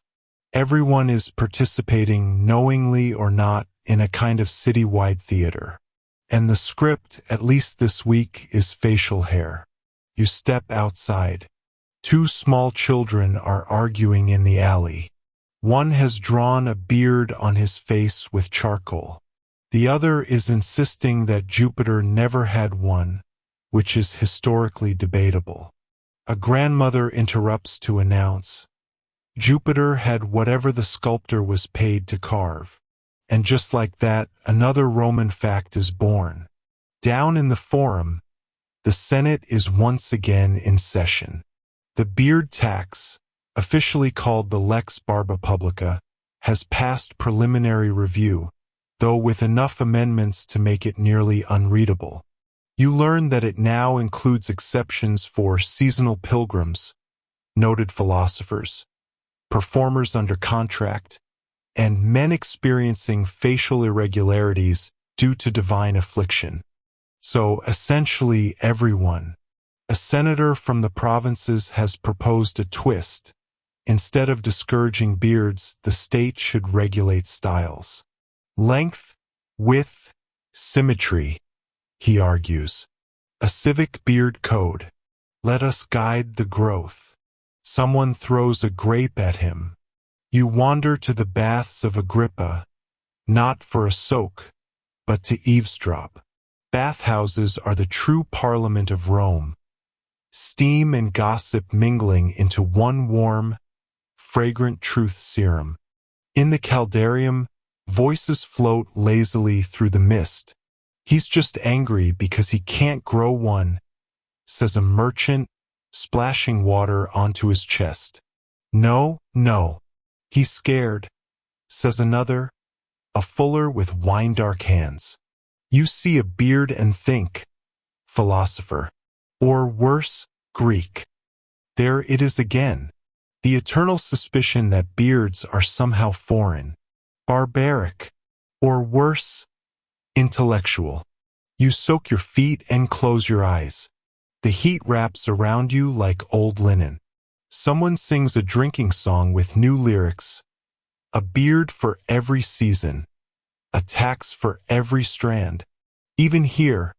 Everyone is participating, knowingly or not, in a kind of citywide theater. And the script, at least this week, is facial hair. You step outside. Two small children are arguing in the alley. One has drawn a beard on his face with charcoal. The other is insisting that Jupiter never had one, which is historically debatable. A grandmother interrupts to announce, Jupiter had whatever the sculptor was paid to carve. And just like that, another Roman fact is born. Down in the Forum, the Senate is once again in session. The beard tax, officially called the Lex Barba Publica, has passed preliminary review, though with enough amendments to make it nearly unreadable. You learn that it now includes exceptions for seasonal pilgrims, noted philosophers, performers under contract, and men experiencing facial irregularities due to divine affliction. So essentially everyone. A senator from the provinces has proposed a twist. Instead of discouraging beards, the state should regulate styles. Length, width, symmetry, he argues. A civic beard code. Let us guide the growth. Someone throws a grape at him. You wander to the baths of Agrippa, not for a soak, but to eavesdrop. Bathhouses are the true parliament of Rome. Steam and gossip mingling into one warm, fragrant truth serum. In the caldarium, voices float lazily through the mist. He's just angry because he can't grow one, says a merchant, splashing water onto his chest. No, no. He's scared, says another, a fuller with wine-dark hands. You see a beard and think, philosopher. Or worse, Greek. There it is again. The eternal suspicion that beards are somehow foreign, barbaric, or worse, intellectual. You soak your feet and close your eyes. The heat wraps around you like old linen. Someone sings a drinking song with new lyrics. A beard for every season. A tax for every strand. Even here,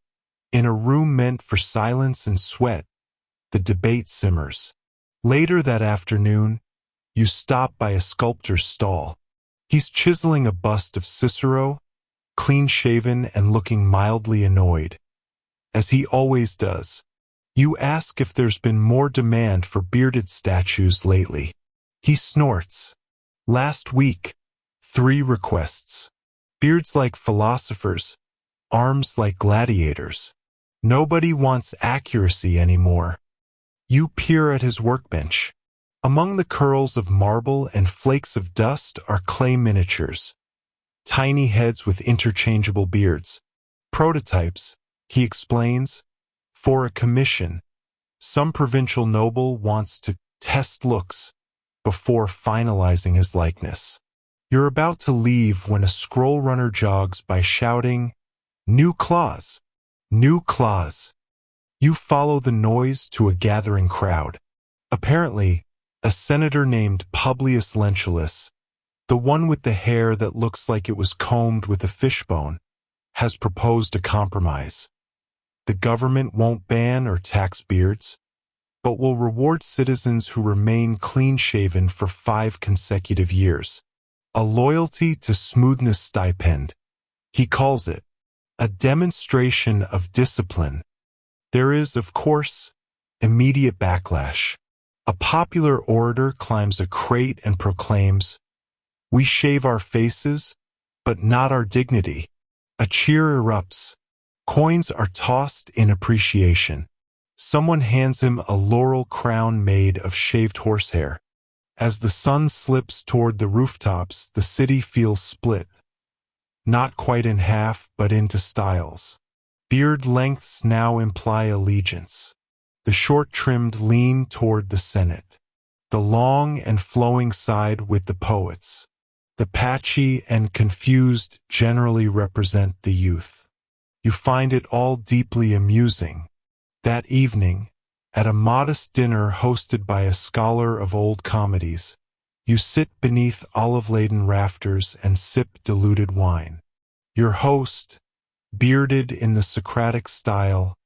in a room meant for silence and sweat, the debate simmers. Later that afternoon, you stop by a sculptor's stall. He's chiseling a bust of Cicero, clean-shaven and looking mildly annoyed, as he always does. You ask if there's been more demand for bearded statues lately. He snorts. Last week, 3 requests. Beards like philosophers, arms like gladiators. Nobody wants accuracy anymore. You peer at his workbench. Among the curls of marble and flakes of dust are clay miniatures. Tiny heads with interchangeable beards. Prototypes, he explains, for a commission. Some provincial noble wants to test looks before finalizing his likeness. You're about to leave when a scroll runner jogs by shouting, "New claws! New claws!" You follow the noise to a gathering crowd. Apparently, a senator named Publius Lentulus, the one with the hair that looks like it was combed with a fishbone, has proposed a compromise. The government won't ban or tax beards, but will reward citizens who remain clean-shaven for 5 consecutive years. A loyalty to smoothness stipend. He calls it a demonstration of discipline. There is, of course, immediate backlash. A popular orator climbs a crate and proclaims, "We shave our faces, but not our dignity." A cheer erupts. Coins are tossed in appreciation. Someone hands him a laurel crown made of shaved horsehair. As the sun slips toward the rooftops, the city feels split. Not quite in half, but into styles. Beard lengths now imply allegiance. The short-trimmed lean toward the Senate. The long and flowing side with the poets. The patchy and confused generally represent the youth. You find it all deeply amusing. That evening, at a modest dinner hosted by a scholar of old comedies, you sit beneath olive-laden rafters and sip diluted wine. Your host, bearded in the Socratic style,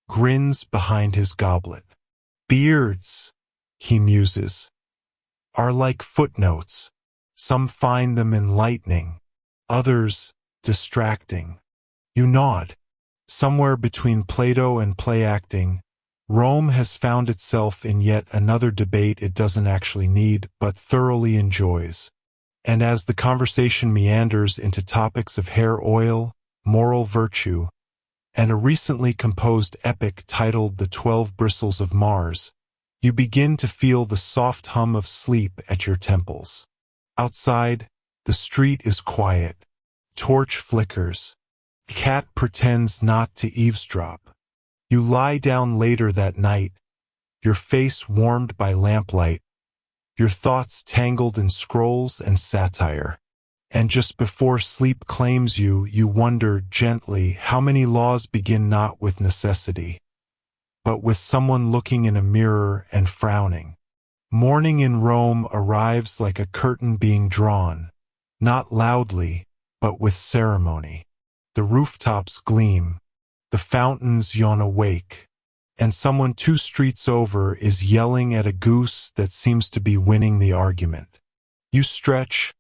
grins behind his goblet. Beards, he muses, are like footnotes. Some find them enlightening, others distracting. You nod. Somewhere between Plato and play acting, Rome has found itself in yet another debate it doesn't actually need, but thoroughly enjoys. And as the conversation meanders into topics of hair oil, moral virtue, and a recently composed epic titled The 12 Bristles of Mars, you begin to feel the soft hum of sleep at your temples. Outside, the street is quiet. Torch flickers. Cat pretends not to eavesdrop. You lie down later that night, your face warmed by lamplight, your thoughts tangled in scrolls and satire. And just before sleep claims you, you wonder gently how many laws begin not with necessity, but with someone looking in a mirror and frowning. Morning in Rome arrives like a curtain being drawn, not loudly, but with ceremony. The rooftops gleam, the fountains yawn awake, and someone 2 streets over is yelling at a goose that seems to be winning the argument. You stretch,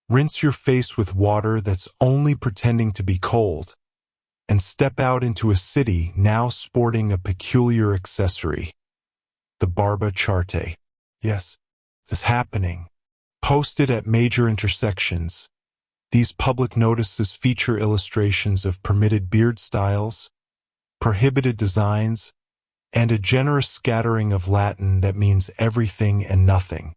rinse your face with water that's only pretending to be cold, and step out into a city now sporting a peculiar accessory. The barba charte. Yes, it's happening. Posted at major intersections, these public notices feature illustrations of permitted beard styles, prohibited designs, and a generous scattering of Latin that means everything and nothing.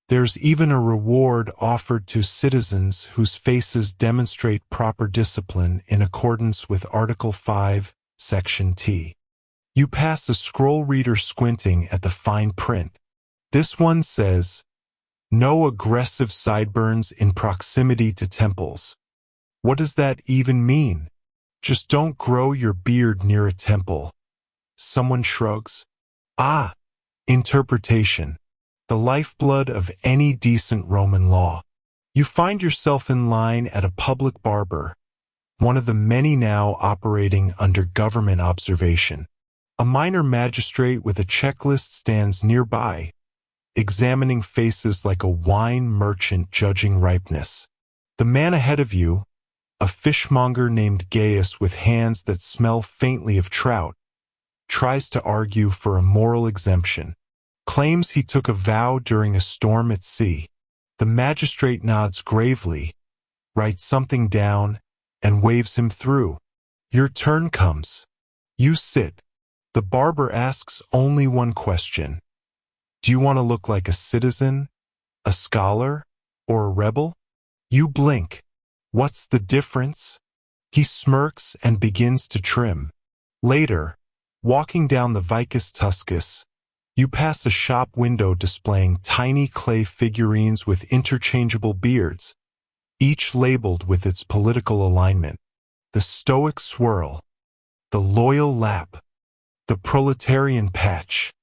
There's even a reward offered to citizens whose faces demonstrate proper discipline in accordance with Article 5, Section T. You pass a scroll reader squinting at the fine print. This one says, "No aggressive sideburns in proximity to temples." What does that even mean? Just don't grow your beard near a temple. Someone shrugs. Ah, interpretation. The lifeblood of any decent Roman law. You find yourself in line at a public barber, one of the many now operating under government observation. A minor magistrate with a checklist stands nearby, examining faces like a wine merchant judging ripeness. The man ahead of you, a fishmonger named Gaius with hands that smell faintly of trout, tries to argue for a moral exemption. Claims he took a vow during a storm at sea. The magistrate nods gravely, writes something down, and waves him through. Your turn comes. You sit. The barber asks only one question. Do you want to look like a citizen, a scholar, or a rebel? You blink. What's the difference? He smirks and begins to trim. Later, walking down the Vicus Tuscus, you pass a shop window displaying tiny clay figurines with interchangeable beards, each labeled with its political alignment. The stoic swirl, the loyal lap, the proletarian patch.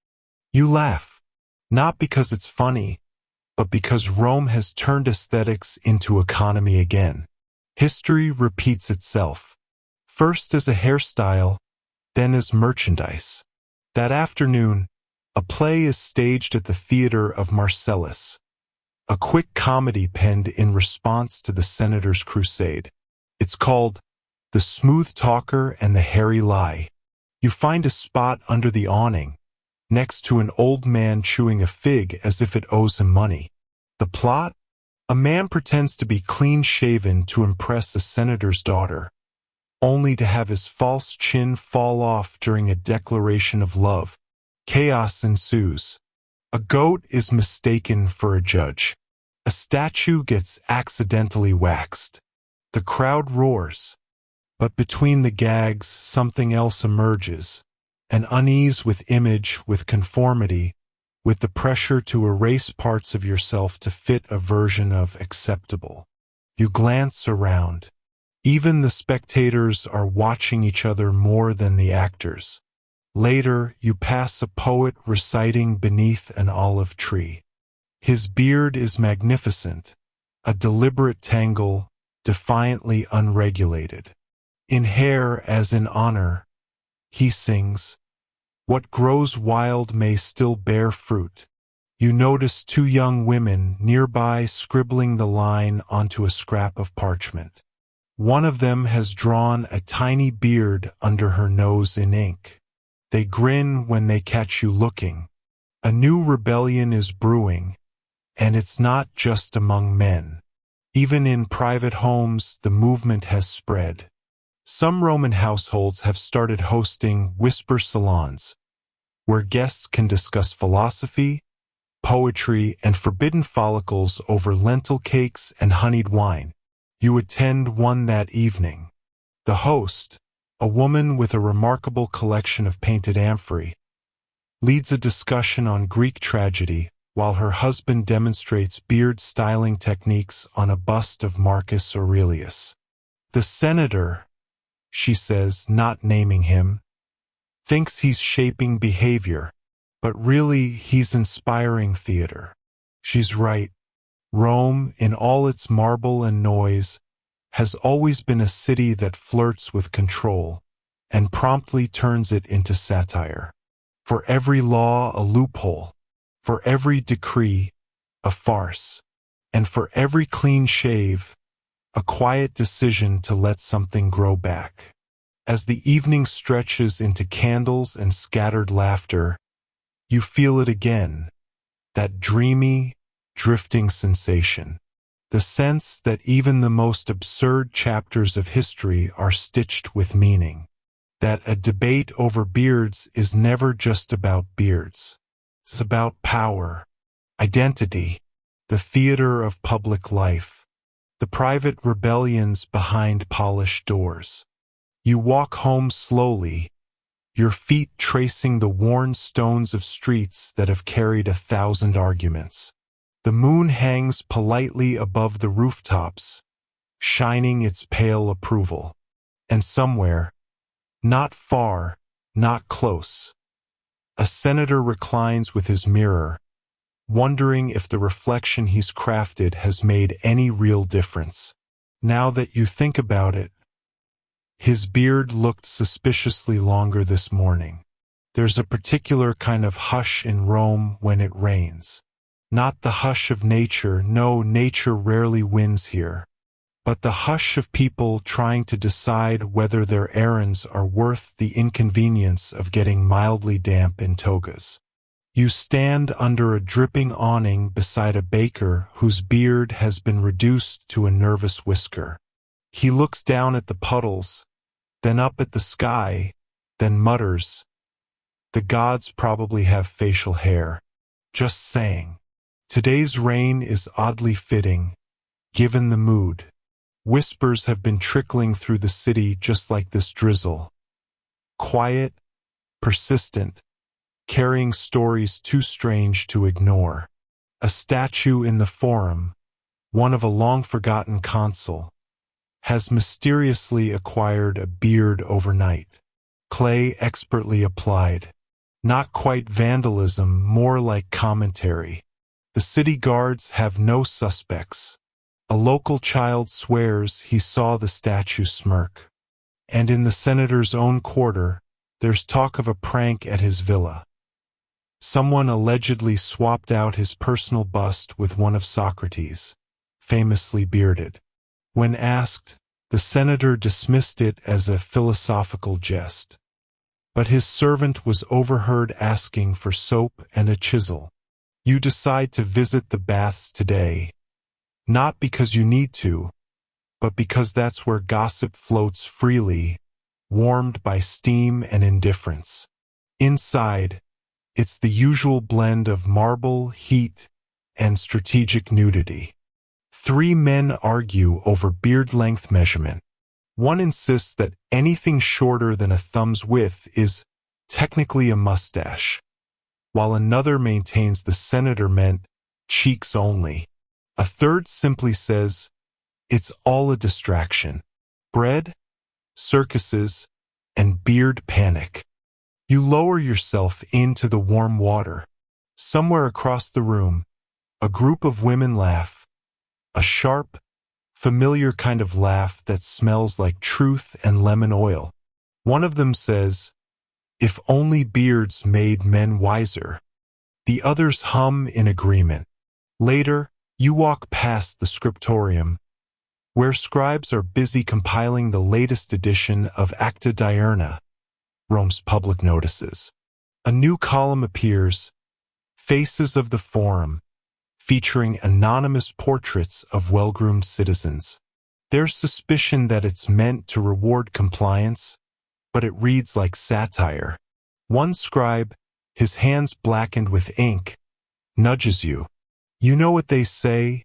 You laugh, not because it's funny, but because Rome has turned aesthetics into economy again. History repeats itself, first as a hairstyle, then as merchandise. That afternoon, a play is staged at the theater of Marcellus, a quick comedy penned in response to the senator's crusade. It's called The Smooth Talker and the Hairy Lie. You find a spot under the awning, next to an old man chewing a fig as if it owes him money. The plot? A man pretends to be clean-shaven to impress a senator's daughter, only to have his false chin fall off during a declaration of love. Chaos ensues. A goat is mistaken for a judge. A statue gets accidentally waxed. The crowd roars. But between the gags, something else emerges. An unease with image, with conformity, with the pressure to erase parts of yourself to fit a version of acceptable. You glance around. Even the spectators are watching each other more than the actors. Later, you pass a poet reciting beneath an olive tree. His beard is magnificent, a deliberate tangle, defiantly unregulated. In hair as in honor, he sings, "What grows wild may still bear fruit." You notice two young women nearby scribbling the line onto a scrap of parchment. One of them has drawn a tiny beard under her nose in ink. They grin when they catch you looking. A new rebellion is brewing, and it's not just among men. Even in private homes, the movement has spread. Some Roman households have started hosting whisper salons, where guests can discuss philosophy, poetry, and forbidden follicles over lentil cakes and honeyed wine. You attend one that evening. The host, a woman with a remarkable collection of painted amphorae, leads a discussion on Greek tragedy while her husband demonstrates beard styling techniques on a bust of Marcus Aurelius. The senator, she says, not naming him, thinks he's shaping behavior, but really he's inspiring theater. She's right. Rome, in all its marble and noise, has always been a city that flirts with control and promptly turns it into satire. For every law, a loophole. For every decree, a farce. And for every clean shave, a quiet decision to let something grow back. As the evening stretches into candles and scattered laughter, you feel it again, that dreamy, drifting sensation. The sense that even the most absurd chapters of history are stitched with meaning. That a debate over beards is never just about beards. It's about power, identity, the theater of public life, the private rebellions behind polished doors. You walk home slowly, your feet tracing the worn stones of streets that have carried 1,000 arguments. The moon hangs politely above the rooftops, shining its pale approval. And somewhere, not far, not close, a senator reclines with his mirror, wondering if the reflection he's crafted has made any real difference. Now that you think about it, his beard looked suspiciously longer this morning. There's a particular kind of hush in Rome when it rains. Not the hush of nature, no, nature rarely wins here, but the hush of people trying to decide whether their errands are worth the inconvenience of getting mildly damp in togas. You stand under a dripping awning beside a baker whose beard has been reduced to a nervous whisker. He looks down at the puddles, then up at the sky, then mutters, "The gods probably have facial hair." Just saying. Today's rain is oddly fitting, given the mood. Whispers have been trickling through the city just like this drizzle. Quiet, persistent, carrying stories too strange to ignore. A statue in the Forum, one of a long-forgotten consul, has mysteriously acquired a beard overnight. Clay expertly applied. Not quite vandalism, more like commentary. The city guards have no suspects. A local child swears he saw the statue smirk. And in the senator's own quarter, there's talk of a prank at his villa. Someone allegedly swapped out his personal bust with one of Socrates, famously bearded. When asked, the senator dismissed it as a philosophical jest. But his servant was overheard asking for soap and a chisel. You decide to visit the baths today, not because you need to, but because that's where gossip floats freely, warmed by steam and indifference. Inside, it's the usual blend of marble, heat, and strategic nudity. 3 men argue over beard length measurement. One insists that anything shorter than a thumb's width is technically a mustache, while another maintains the senator meant cheeks only. A third simply says, it's all a distraction. Bread, circuses, and beard panic. You lower yourself into the warm water. Somewhere across the room, a group of women laugh. A sharp, familiar kind of laugh that smells like truth and lemon oil. One of them says, "If only beards made men wiser." The others hum in agreement. Later, you walk past the scriptorium, where scribes are busy compiling the latest edition of Acta Diurna, Rome's public notices. A new column appears, Faces of the Forum, featuring anonymous portraits of well-groomed citizens. There's suspicion that it's meant to reward compliance, but it reads like satire. One scribe, his hands blackened with ink, nudges you. "You know what they say,"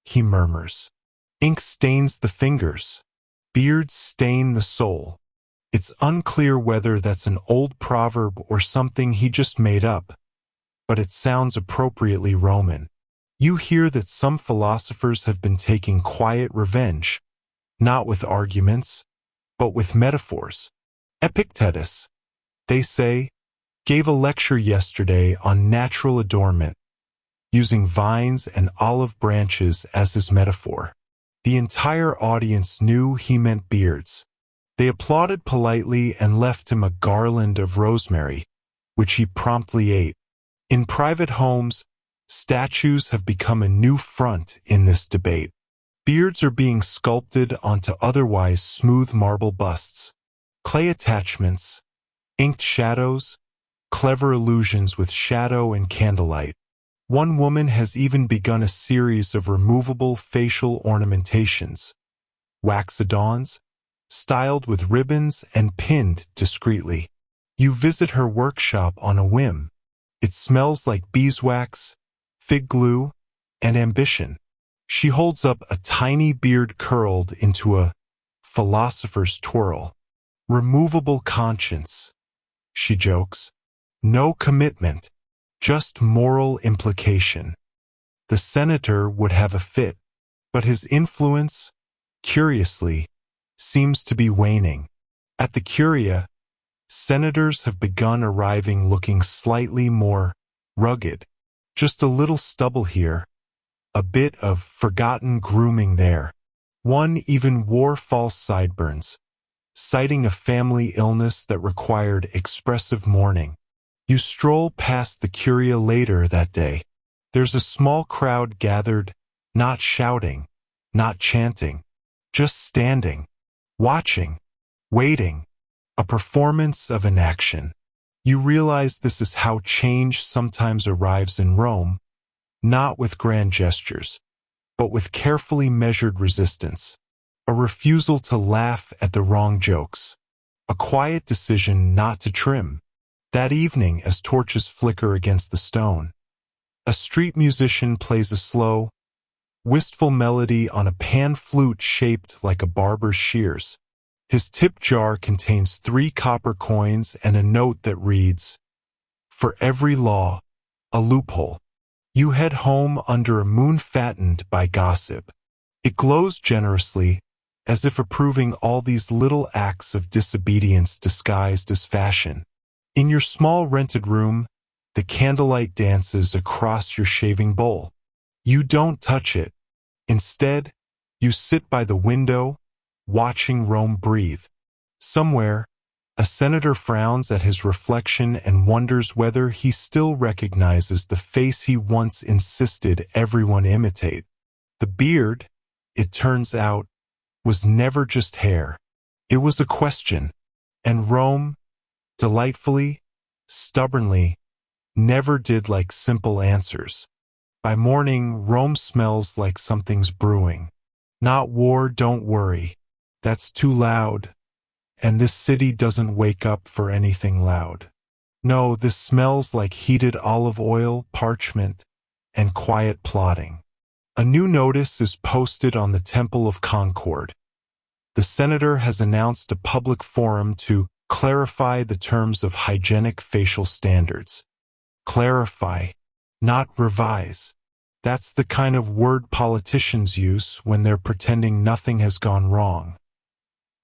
he murmurs. "Ink stains the fingers. Beards stain the soul." It's unclear whether that's an old proverb or something he just made up, but it sounds appropriately Roman. You hear that some philosophers have been taking quiet revenge, not with arguments, but with metaphors. Epictetus, they say, gave a lecture yesterday on natural adornment, using vines and olive branches as his metaphor. The entire audience knew he meant beards. They applauded politely and left him a garland of rosemary, which he promptly ate. In private homes, statues have become a new front in this debate. Beards are being sculpted onto otherwise smooth marble busts. Clay attachments, inked shadows, clever illusions with shadow and candlelight. One woman has even begun a series of removable facial ornamentations, wax adorns, styled with ribbons and pinned discreetly. You visit her workshop on a whim. It smells like beeswax, fig glue, and ambition. She holds up a tiny beard curled into a philosopher's twirl. Removable conscience, she jokes. No commitment, just moral implication. The senator would have a fit, but his influence, curiously, seems to be waning. At the Curia, senators have begun arriving looking slightly more rugged. Just a little stubble here, a bit of forgotten grooming there. One even wore false sideburns, citing a family illness that required expressive mourning. You stroll past the Curia later that day. There's a small crowd gathered, not shouting, not chanting, just standing, watching, waiting, a performance of inaction. You realize this is how change sometimes arrives in Rome, not with grand gestures, but with carefully measured resistance, a refusal to laugh at the wrong jokes, a quiet decision not to trim. That evening, as torches flicker against the stone, a street musician plays a slow, wistful melody on a pan flute shaped like a barber's shears. His tip jar contains 3 copper coins and a note that reads, "For every law, a loophole." You head home under a moon fattened by gossip. It glows generously, as if approving all these little acts of disobedience disguised as fashion. In your small rented room, the candlelight dances across your shaving bowl. You don't touch it. Instead, you sit by the window, watching Rome breathe. Somewhere, a senator frowns at his reflection and wonders whether he still recognizes the face he once insisted everyone imitate. The beard, it turns out, was never just hair. It was a question, and Rome, delightfully, stubbornly, never did like simple answers. By morning, Rome smells like something's brewing. Not war, don't worry. That's too loud. And this city doesn't wake up for anything loud. No, this smells like heated olive oil, parchment, and quiet plotting. A new notice is posted on the Temple of Concord. The senator has announced a public forum to clarify the terms of hygienic facial standards. Clarify, not revise. That's the kind of word politicians use when they're pretending nothing has gone wrong.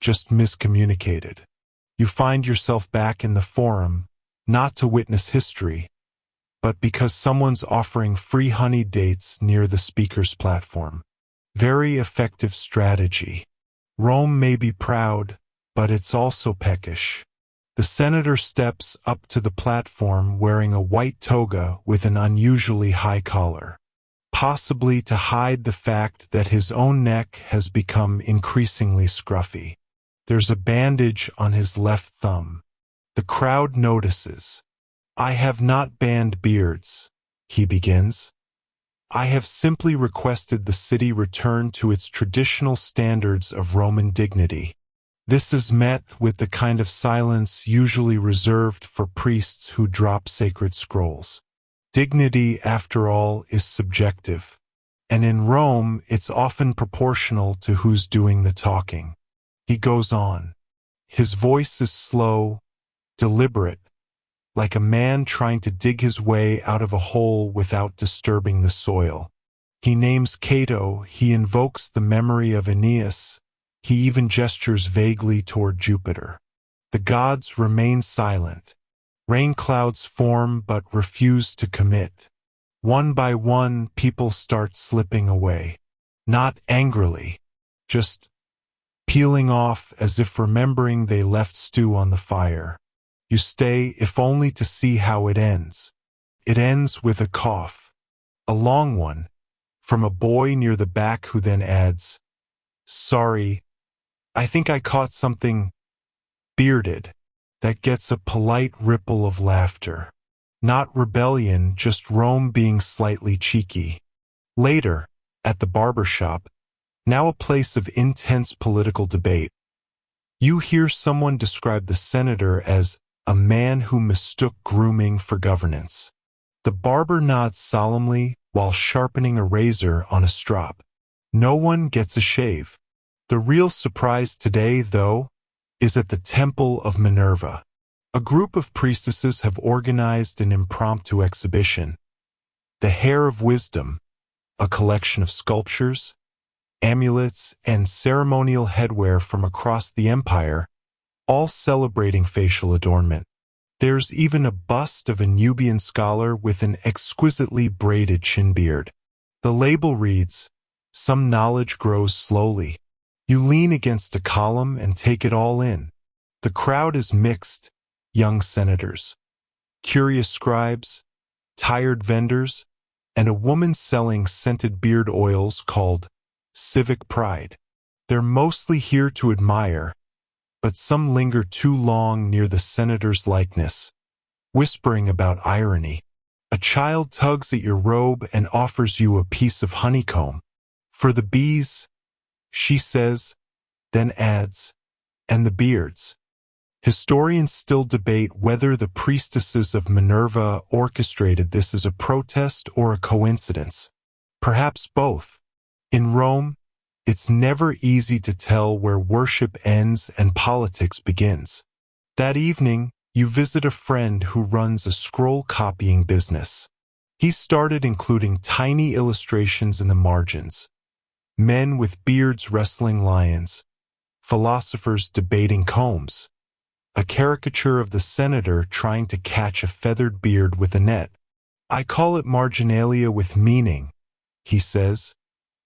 Just miscommunicated. You find yourself back in the forum, not to witness history, but because someone's offering free honey dates near the speaker's platform. Very effective strategy. Rome may be proud, but it's also peckish. The senator steps up to the platform wearing a white toga with an unusually high collar, possibly to hide the fact that his own neck has become increasingly scruffy. There's a bandage on his left thumb. The crowd notices. "I have not banned beards," he begins. "I have simply requested the city return to its traditional standards of Roman dignity." This is met with the kind of silence usually reserved for priests who drop sacred scrolls. Dignity, after all, is subjective, and in Rome it's often proportional to who's doing the talking. He goes on. His voice is slow, deliberate, like a man trying to dig his way out of a hole without disturbing the soil. He names Cato, he invokes the memory of Aeneas, he even gestures vaguely toward Jupiter. The gods remain silent. Rain clouds form but refuse to commit. One by one, people start slipping away. Not angrily, just peeling off as if remembering they left stew on the fire. You stay, if only to see how it ends. It ends with a cough. A long one, from a boy near the back who then adds, "Sorry, I think I caught something bearded." That gets a polite ripple of laughter. Not rebellion, just Rome being slightly cheeky. Later, at the barber shop, now a place of intense political debate, you hear someone describe the senator as a man who mistook grooming for governance. The barber nods solemnly, while sharpening a razor on a strop. No one gets a shave. The real surprise today, though, is at the Temple of Minerva. A group of priestesses have organized an impromptu exhibition. The Hair of Wisdom, a collection of sculptures, amulets, and ceremonial headwear from across the empire, all celebrating facial adornment. There's even a bust of a Nubian scholar with an exquisitely braided chin beard. The label reads, "Some knowledge grows slowly." You lean against a column and take it all in. The crowd is mixed: young senators, curious scribes, tired vendors, and a woman selling scented beard oils called Civic Pride. They're mostly here to admire, but some linger too long near the senator's likeness, whispering about irony. A child tugs at your robe and offers you a piece of honeycomb. "For the bees," she says, then adds, "and the beards." Historians still debate whether the priestesses of Minerva orchestrated this as a protest or a coincidence. Perhaps both. In Rome, it's never easy to tell where worship ends and politics begins. That evening, you visit a friend who runs a scroll-copying business. He started including tiny illustrations in the margins. Men with beards wrestling lions, philosophers debating combs, a caricature of the senator trying to catch a feathered beard with a net. "I call it marginalia with meaning," he says,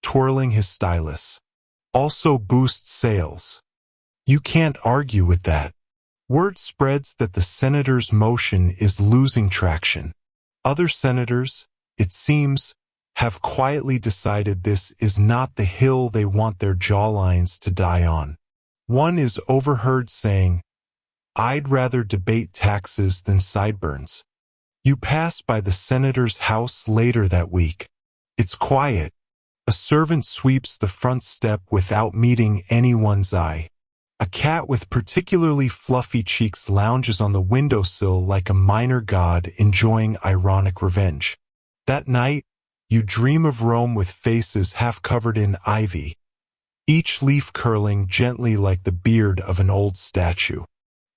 twirling his stylus. "Also boosts sales." You can't argue with that. Word spreads that the senator's motion is losing traction. Other senators, it seems, have quietly decided this is not the hill they want their jawlines to die on. One is overheard saying, "I'd rather debate taxes than sideburns." You pass by the senator's house later that week. It's quiet. A servant sweeps the front step without meeting anyone's eye. A cat with particularly fluffy cheeks lounges on the windowsill like a minor god enjoying ironic revenge. That night, you dream of Rome with faces half covered in ivy, each leaf curling gently like the beard of an old statue.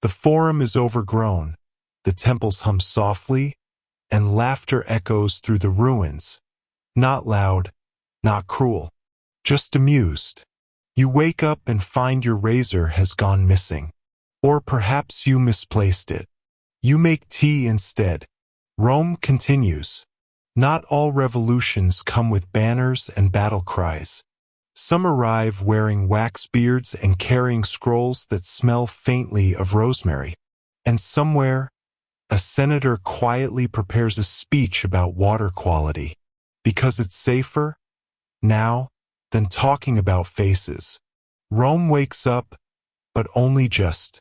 The forum is overgrown, the temples hum softly, and laughter echoes through the ruins. Not loud, not cruel, just amused. You wake up and find your razor has gone missing. Or perhaps you misplaced it. You make tea instead. Rome continues. Not all revolutions come with banners and battle cries. Some arrive wearing wax beards and carrying scrolls that smell faintly of rosemary. And somewhere, a senator quietly prepares a speech about water quality, because it's safer, now, than talking about faces. Rome wakes up, but only just.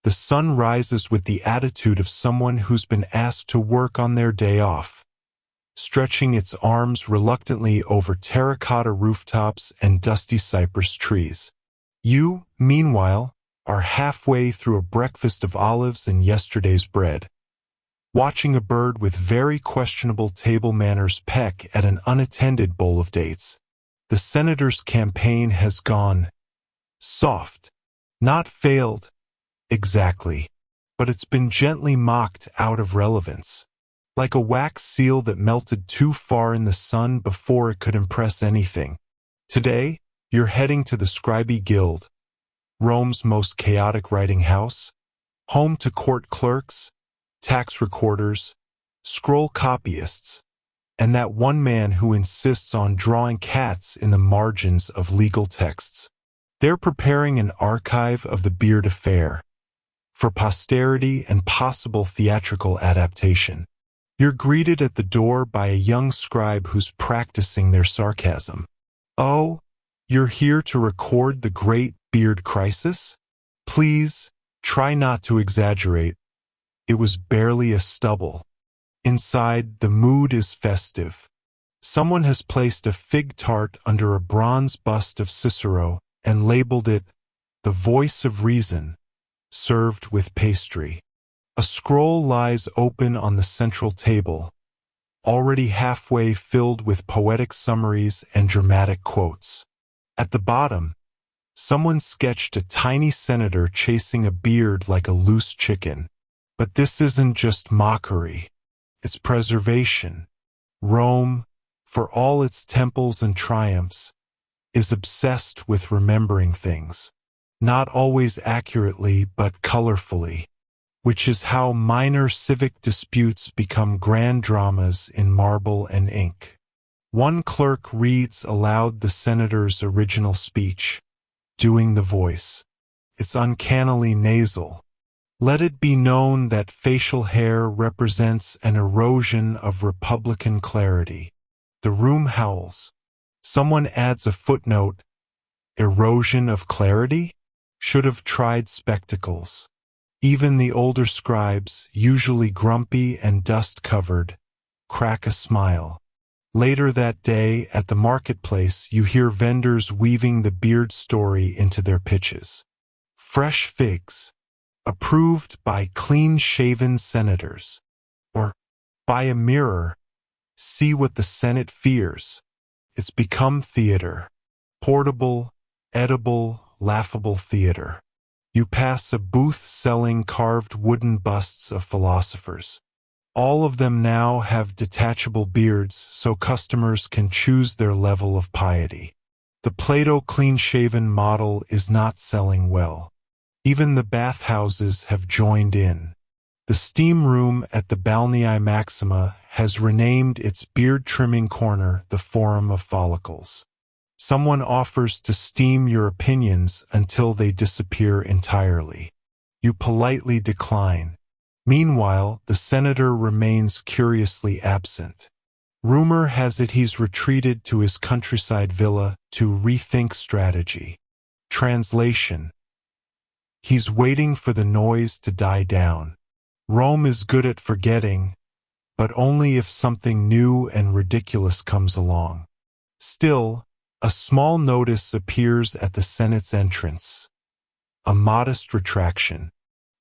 The sun rises with the attitude of someone who's been asked to work on their day off, stretching its arms reluctantly over terracotta rooftops and dusty cypress trees. You, meanwhile, are halfway through a breakfast of olives and yesterday's bread, watching a bird with very questionable table manners peck at an unattended bowl of dates. The senator's campaign has gone soft. Not failed, exactly, but it's been gently mocked out of relevance. Like a wax seal that melted too far in the sun before it could impress anything. Today, you're heading to the Scribe Guild, Rome's most chaotic writing house, home to court clerks, tax recorders, scroll copyists, and that one man who insists on drawing cats in the margins of legal texts. They're preparing an archive of the Beard Affair for posterity and possible theatrical adaptation. You're greeted at the door by a young scribe who's practicing their sarcasm. "Oh, you're here to record the great beard crisis? Please, try not to exaggerate. It was barely a stubble." Inside, the mood is festive. Someone has placed a fig tart under a bronze bust of Cicero and labeled it "The Voice of Reason," served with pastry. A scroll lies open on the central table, already halfway filled with poetic summaries and dramatic quotes. At the bottom, someone sketched a tiny senator chasing a beard like a loose chicken. But this isn't just mockery. It's preservation. Rome, for all its temples and triumphs, is obsessed with remembering things. Not always accurately, but colorfully, which is how minor civic disputes become grand dramas in marble and ink. One clerk reads aloud the senator's original speech, doing the voice. It's uncannily nasal. Let it be known that facial hair represents an erosion of Republican clarity. The room howls. Someone adds a footnote. Erosion of clarity? Should have tried spectacles. Even the older scribes, usually grumpy and dust-covered, crack a smile. Later that day, at the marketplace, you hear vendors weaving the beard story into their pitches. Fresh figs. Approved by clean-shaven senators. Or, by a mirror, see what the Senate fears. It's become theater. Portable, edible, laughable theater. You pass a booth selling carved wooden busts of philosophers. All of them now have detachable beards so customers can choose their level of piety. The Plato clean-shaven model is not selling well. Even the bathhouses have joined in. The steam room at the Balnei Maxima has renamed its beard-trimming corner the Forum of Follicles. Someone offers to steam your opinions until they disappear entirely. You politely decline. Meanwhile, the senator remains curiously absent. Rumor has it he's retreated to his countryside villa to rethink strategy. Translation: he's waiting for the noise to die down. Rome is good at forgetting, but only if something new and ridiculous comes along. Still, a small notice appears at the Senate's entrance. A modest retraction.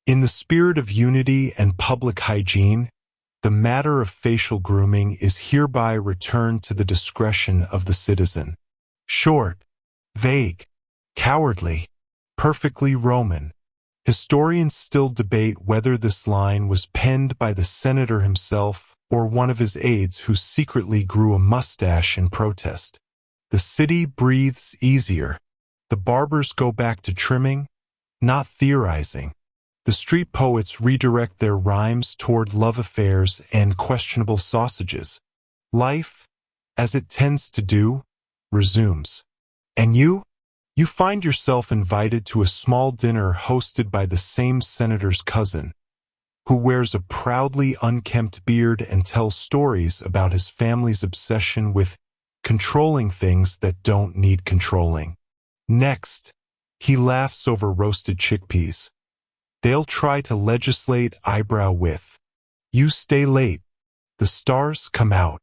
In the spirit of unity and public hygiene, the matter of facial grooming is hereby returned to the discretion of the citizen. Short, vague, cowardly, perfectly Roman. Historians still debate whether this line was penned by the senator himself or one of his aides who secretly grew a mustache in protest. The city breathes easier. The barbers go back to trimming, not theorizing. The street poets redirect their rhymes toward love affairs and questionable sausages. Life, as it tends to do, resumes. And you? You find yourself invited to a small dinner hosted by the same senator's cousin, who wears a proudly unkempt beard and tells stories about his family's obsession with controlling things that don't need controlling. Next, he laughs over roasted chickpeas. They'll try to legislate eyebrow width. You stay late. The stars come out.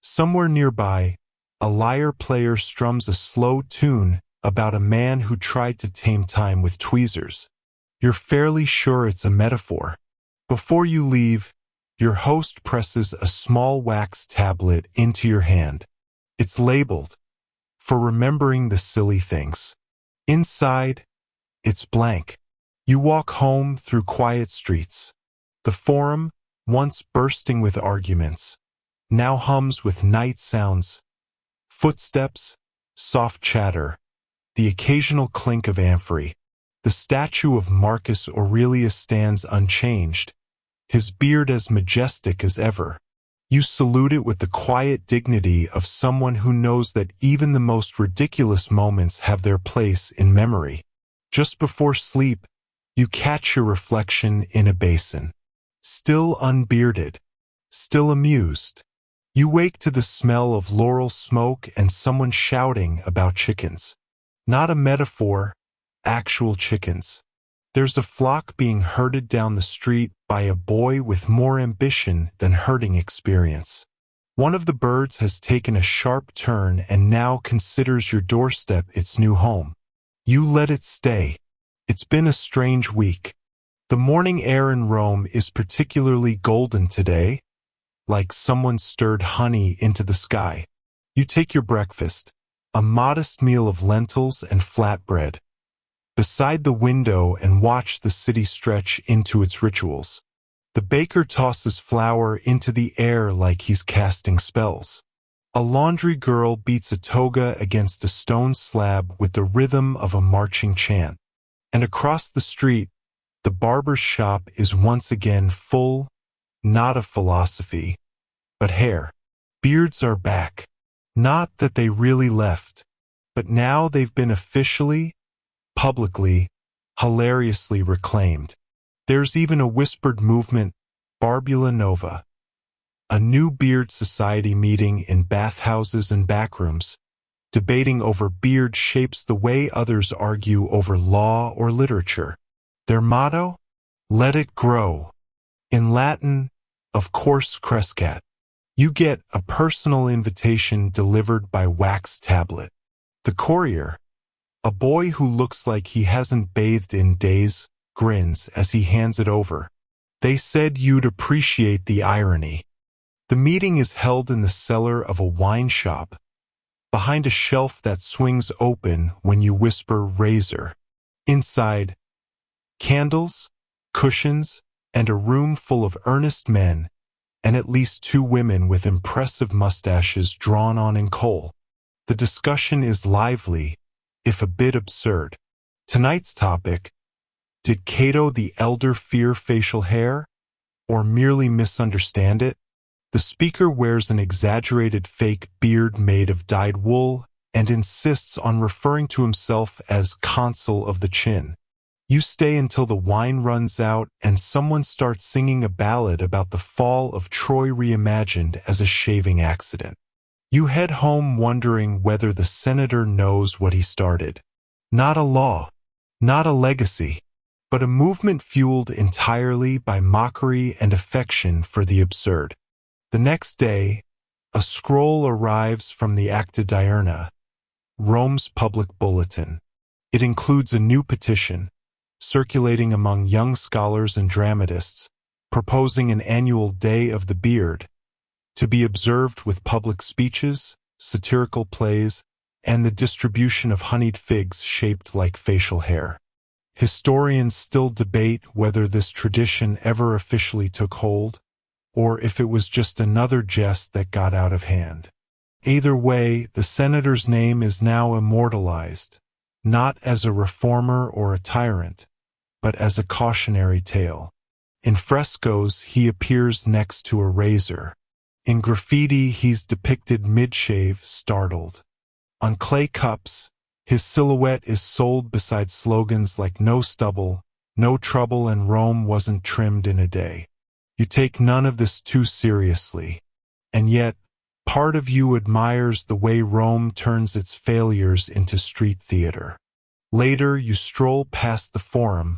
Somewhere nearby, a lyre player strums a slow tune about a man who tried to tame time with tweezers. You're fairly sure it's a metaphor. Before you leave, your host presses a small wax tablet into your hand. It's labeled, "For remembering the silly things." Inside, it's blank. You walk home through quiet streets. The Forum, once bursting with arguments, now hums with night sounds. Footsteps, soft chatter, the occasional clink of amphory. The statue of Marcus Aurelius stands unchanged, his beard as majestic as ever. You salute it with the quiet dignity of someone who knows that even the most ridiculous moments have their place in memory. Just before sleep, you catch your reflection in a basin. Still unbearded, still amused. You wake to the smell of laurel smoke and someone shouting about chickens. Not a metaphor, actual chickens. There's a flock being herded down the street by a boy with more ambition than herding experience. One of the birds has taken a sharp turn and now considers your doorstep its new home. You let it stay. It's been a strange week. The morning air in Rome is particularly golden today, like someone stirred honey into the sky. You take your breakfast, a modest meal of lentils and flatbread, beside the window and watch the city stretch into its rituals. The baker tosses flour into the air like he's casting spells. A laundry girl beats a toga against a stone slab with the rhythm of a marching chant. And across the street, the barber's shop is once again full, not of philosophy, but hair. Beards are back. Not that they really left, but now they've been officially, publicly, hilariously reclaimed. There's even a whispered movement, Barbula Nova, a new beard society meeting in bathhouses and backrooms, debating over beard shapes the way others argue over law or literature. Their motto? Let it grow. In Latin, of course, crescat. You get a personal invitation delivered by wax tablet. The courier, a boy who looks like he hasn't bathed in days, grins as he hands it over. They said you'd appreciate the irony. The meeting is held in the cellar of a wine shop, behind a shelf that swings open when you whisper razor. Inside, candles, cushions, and a room full of earnest men, and at least 2 women with impressive mustaches drawn on in kohl. The discussion is lively, if a bit absurd. Tonight's topic: did Cato the Elder fear facial hair, or merely misunderstand it? The speaker wears an exaggerated fake beard made of dyed wool and insists on referring to himself as consul of the chin. You stay until the wine runs out and someone starts singing a ballad about the fall of Troy reimagined as a shaving accident. You head home wondering whether the senator knows what he started. Not a law, not a legacy, but a movement fueled entirely by mockery and affection for the absurd. The next day, a scroll arrives from the Acta Diurna, Rome's public bulletin. It includes a new petition, circulating among young scholars and dramatists, proposing an annual Day of the Beard, to be observed with public speeches, satirical plays, and the distribution of honeyed figs shaped like facial hair. Historians still debate whether this tradition ever officially took hold, or if it was just another jest that got out of hand. Either way, the senator's name is now immortalized, not as a reformer or a tyrant, but as a cautionary tale. In frescoes, he appears next to a razor. In graffiti, he's depicted mid-shave, startled. On clay cups, his silhouette is sold beside slogans like "No stubble, no trouble, and Rome wasn't trimmed in a day." You take none of this too seriously, and yet, part of you admires the way Rome turns its failures into street theater. Later, you stroll past the Forum,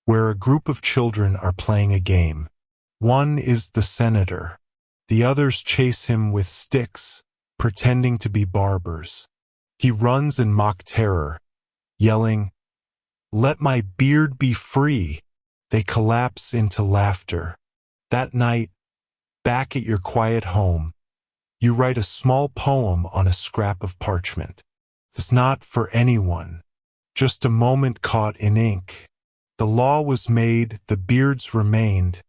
where a group of children are playing a game. One is the senator. The others chase him with sticks, pretending to be barbers. He runs in mock terror, yelling, "Let my beard be free!" They collapse into laughter. That night, back at your quiet home, you write a small poem on a scrap of parchment. It's not for anyone, just a moment caught in ink. The law was made, the beards remained,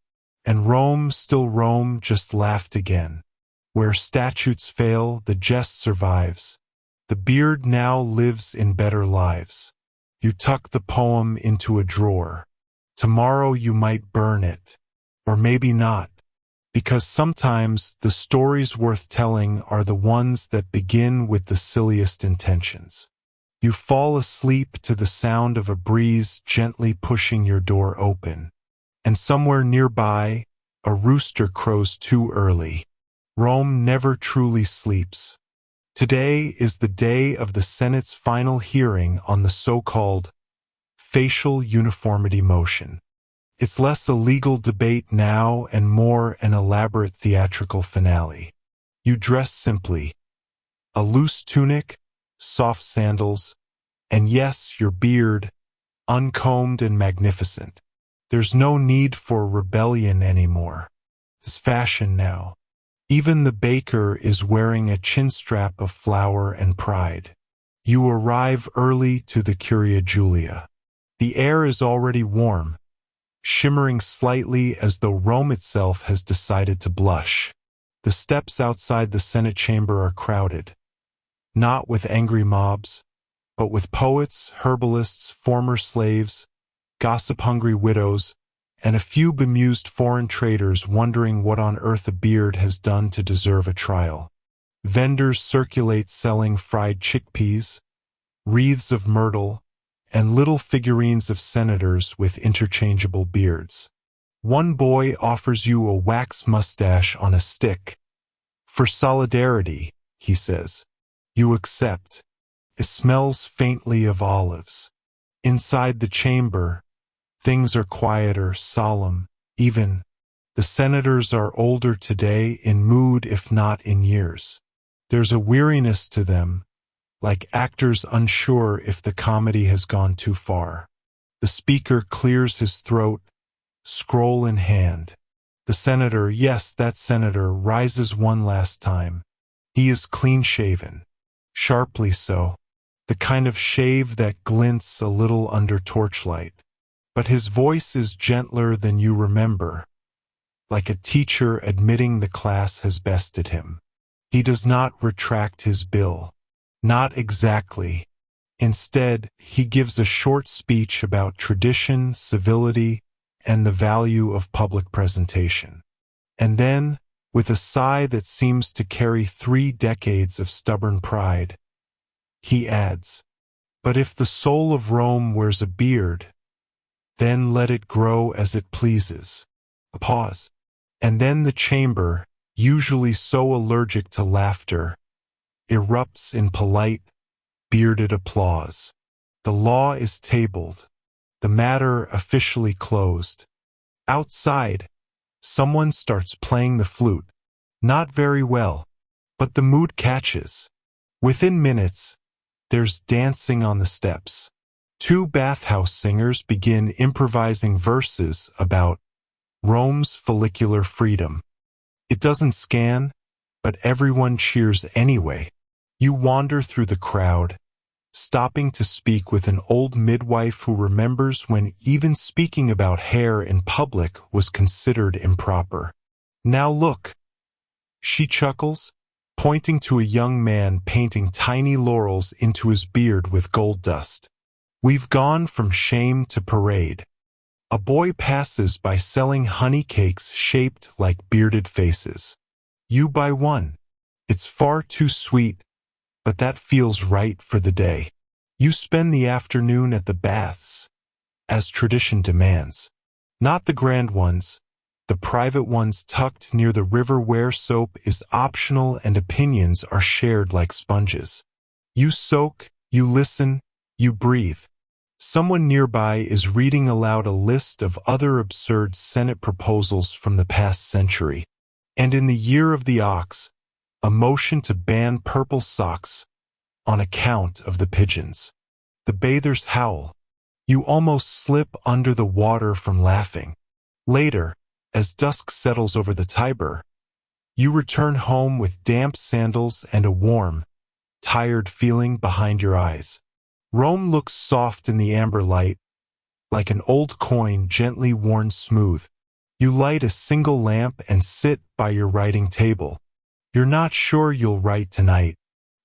and Rome, still Rome, just laughed again. Where statutes fail, the jest survives. The beard now lives in better lives. You tuck the poem into a drawer. Tomorrow you might burn it. Or maybe not, because sometimes the stories worth telling are the ones that begin with the silliest intentions. You fall asleep to the sound of a breeze gently pushing your door open, and somewhere nearby, a rooster crows too early. Rome never truly sleeps. Today is the day of the Senate's final hearing on the so-called facial uniformity motion. It's less a legal debate now and more an elaborate theatrical finale. You dress simply. A loose tunic, soft sandals, and yes, your beard, uncombed and magnificent. There's no need for rebellion anymore. It's fashion now. Even the baker is wearing a chinstrap of flour and pride. You arrive early to the Curia Julia. The air is already warm, shimmering slightly as though Rome itself has decided to blush. The steps outside the Senate chamber are crowded, not with angry mobs, but with poets, herbalists, former slaves, gossip-hungry widows, and a few bemused foreign traders wondering what on earth a beard has done to deserve a trial. Vendors circulate selling fried chickpeas, wreaths of myrtle, and little figurines of senators with interchangeable beards. One boy offers you a wax mustache on a stick. For solidarity, he says. You accept. It smells faintly of olives. Inside the chamber, things are quieter, solemn, even. The senators are older today in mood if not in years. There's a weariness to them, like actors unsure if the comedy has gone too far. The speaker clears his throat, scroll in hand. The senator, yes, that senator, rises one last time. He is clean-shaven, sharply so, the kind of shave that glints a little under torchlight. But his voice is gentler than you remember, like a teacher admitting the class has bested him. He does not retract his bill. Not exactly. Instead, he gives a short speech about tradition, civility, and the value of public presentation. And then, with a sigh that seems to carry 3 decades of stubborn pride, he adds, "But if the soul of Rome wears a beard, then let it grow as it pleases." A pause. And then the chamber, usually so allergic to laughter, erupts in polite, bearded applause. The law is tabled, the matter officially closed. Outside, someone starts playing the flute. Not very well, but the mood catches. Within minutes, there's dancing on the steps. 2 bathhouse singers begin improvising verses about Rome's follicular freedom. It doesn't scan, but everyone cheers anyway. You wander through the crowd, stopping to speak with an old midwife who remembers when even speaking about hair in public was considered improper. "Now look," she chuckles, pointing to a young man painting tiny laurels into his beard with gold dust. "We've gone from shame to parade." A boy passes by selling honey cakes shaped like bearded faces. You buy one. It's far too sweet, but that feels right for the day. You spend the afternoon at the baths, as tradition demands. Not the grand ones, the private ones tucked near the river where soap is optional and opinions are shared like sponges. You soak, you listen, you breathe. Someone nearby is reading aloud a list of other absurd Senate proposals from the past century. And in the year of the ox, a motion to ban purple socks on account of the pigeons. The bathers howl. You almost slip under the water from laughing. Later, as dusk settles over the Tiber, you return home with damp sandals and a warm, tired feeling behind your eyes. Rome looks soft in the amber light, like an old coin gently worn smooth. You light a single lamp and sit by your writing table. You're not sure you'll write tonight,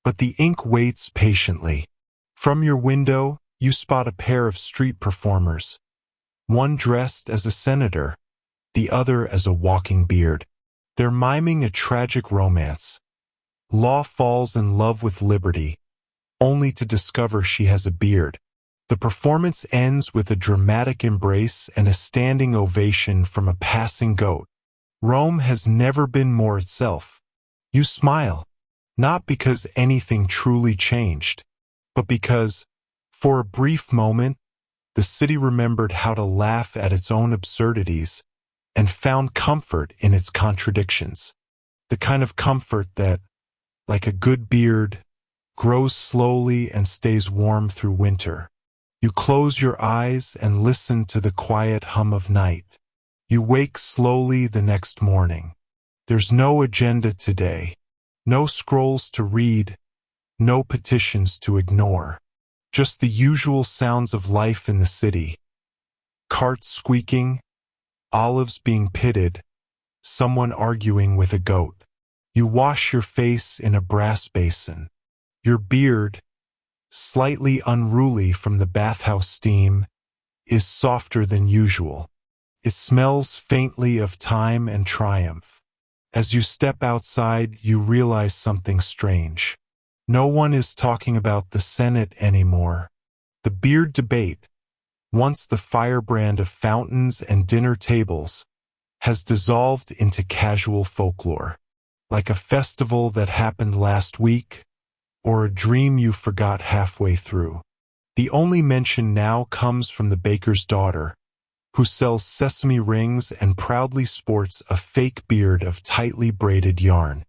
but the ink waits patiently. From your window, you spot a pair of street performers, one dressed as a senator, the other as a walking beard. They're miming a tragic romance. Law falls in love with liberty, only to discover she has a beard. The performance ends with a dramatic embrace and a standing ovation from a passing goat. Rome has never been more itself. You smile, not because anything truly changed, but because, for a brief moment, the city remembered how to laugh at its own absurdities and found comfort in its contradictions. The kind of comfort that, like a good beard, grows slowly and stays warm through winter. You close your eyes and listen to the quiet hum of night. You wake slowly the next morning. There's no agenda today. No scrolls to read, no petitions to ignore. Just the usual sounds of life in the city. Carts squeaking, olives being pitted, someone arguing with a goat. You wash your face in a brass basin. Your beard, slightly unruly from the bathhouse steam, is softer than usual. It smells faintly of time and triumph. As you step outside, you realize something strange. No one is talking about the Senate anymore. The beard debate, once the firebrand of fountains and dinner tables, has dissolved into casual folklore, like a festival that happened last week, or a dream you forgot halfway through. The only mention now comes from the baker's daughter, who sells sesame rings and proudly sports a fake beard of tightly braided yarn.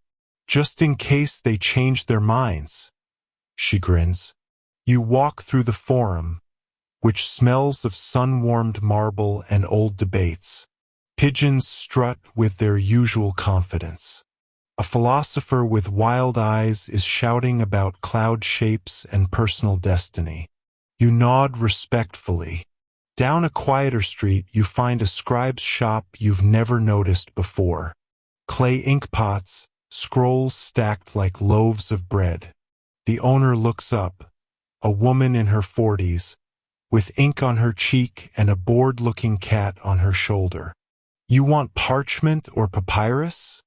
Just in case they change their minds, she grins. You walk through the forum, which smells of sun-warmed marble and old debates. Pigeons strut with their usual confidence. A philosopher with wild eyes is shouting about cloud shapes and personal destiny. You nod respectfully. Down a quieter street, you find a scribe's shop you've never noticed before. Clay ink pots, scrolls stacked like loaves of bread. The owner looks up, a woman in her 40s, with ink on her cheek and a bored-looking cat on her shoulder. You want parchment or papyrus?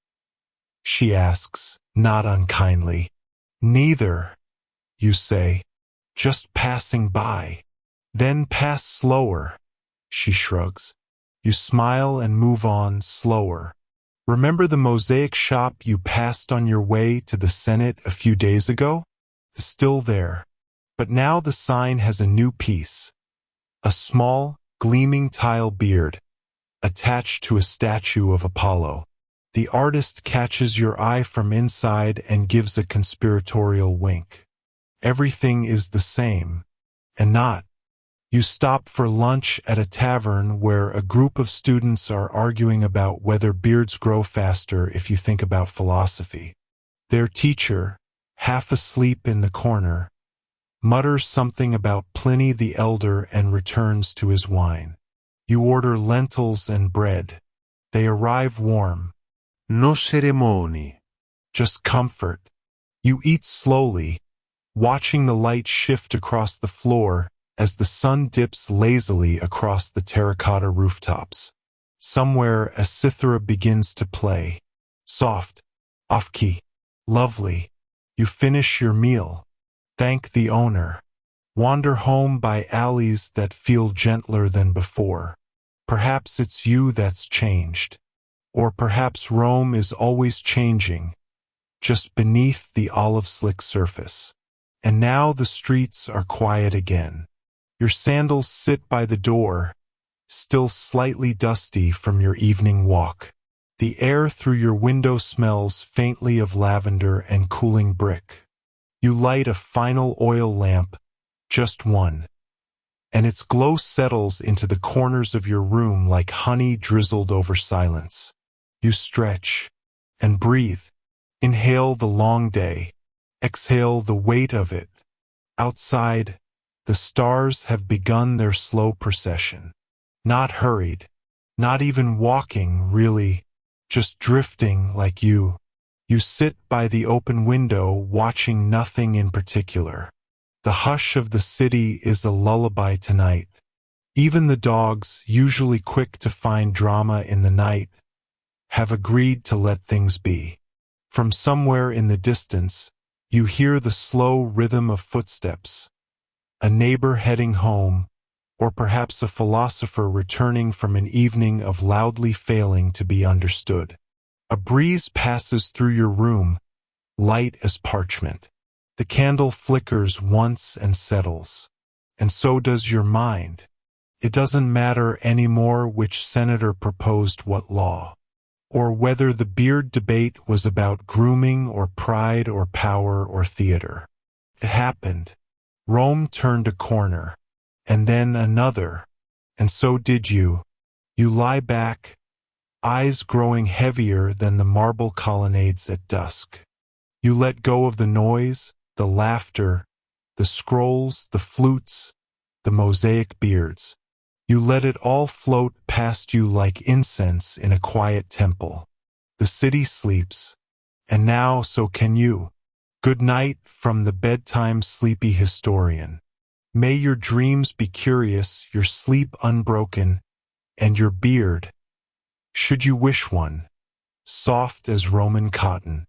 She asks, not unkindly. Neither, you say, just passing by. Then pass slower, she shrugs. You smile and move on slower. Remember the mosaic shop you passed on your way to the Senate a few days ago? It's still there. But now the sign has a new piece. A small, gleaming tile beard, attached to a statue of Apollo. The artist catches your eye from inside and gives a conspiratorial wink. Everything is the same, and not. You stop for lunch at a tavern where a group of students are arguing about whether beards grow faster if you think about philosophy. Their teacher, half asleep in the corner, mutters something about Pliny the Elder and returns to his wine. You order lentils and bread. They arrive warm. No ceremony. Just comfort. You eat slowly, watching the light shift across the floor as the sun dips lazily across the terracotta rooftops. Somewhere a cithara begins to play. Soft, off-key, lovely. You finish your meal. Thank the owner. Wander home by alleys that feel gentler than before. Perhaps it's you that's changed. Or perhaps Rome is always changing, just beneath the olive-slick surface. And now the streets are quiet again. Your sandals sit by the door, still slightly dusty from your evening walk. The air through your window smells faintly of lavender and cooling brick. You light a final oil lamp, just one, and its glow settles into the corners of your room like honey drizzled over silence. You stretch and breathe. Inhale the long day. Exhale the weight of it. Outside, the stars have begun their slow procession. Not hurried, not even walking, really, just drifting like you. You sit by the open window watching nothing in particular. The hush of the city is a lullaby tonight. Even the dogs, usually quick to find drama in the night, have agreed to let things be. From somewhere in the distance, you hear the slow rhythm of footsteps. A neighbor heading home, or perhaps a philosopher returning from an evening of loudly failing to be understood. A breeze passes through your room, light as parchment. The candle flickers once and settles. And so does your mind. It doesn't matter anymore which senator proposed what law, or whether the beard debate was about grooming or pride or power or theater. It happened. Rome turned a corner, and then another, and so did you. You lie back, eyes growing heavier than the marble colonnades at dusk. You let go of the noise, the laughter, the scrolls, the flutes, the mosaic beards. You let it all float past you like incense in a quiet temple. The city sleeps, and now so can you. Good night from the Bedtime Sleepy Historian. May your dreams be curious, your sleep unbroken, and your beard, should you wish one, soft as Roman cotton.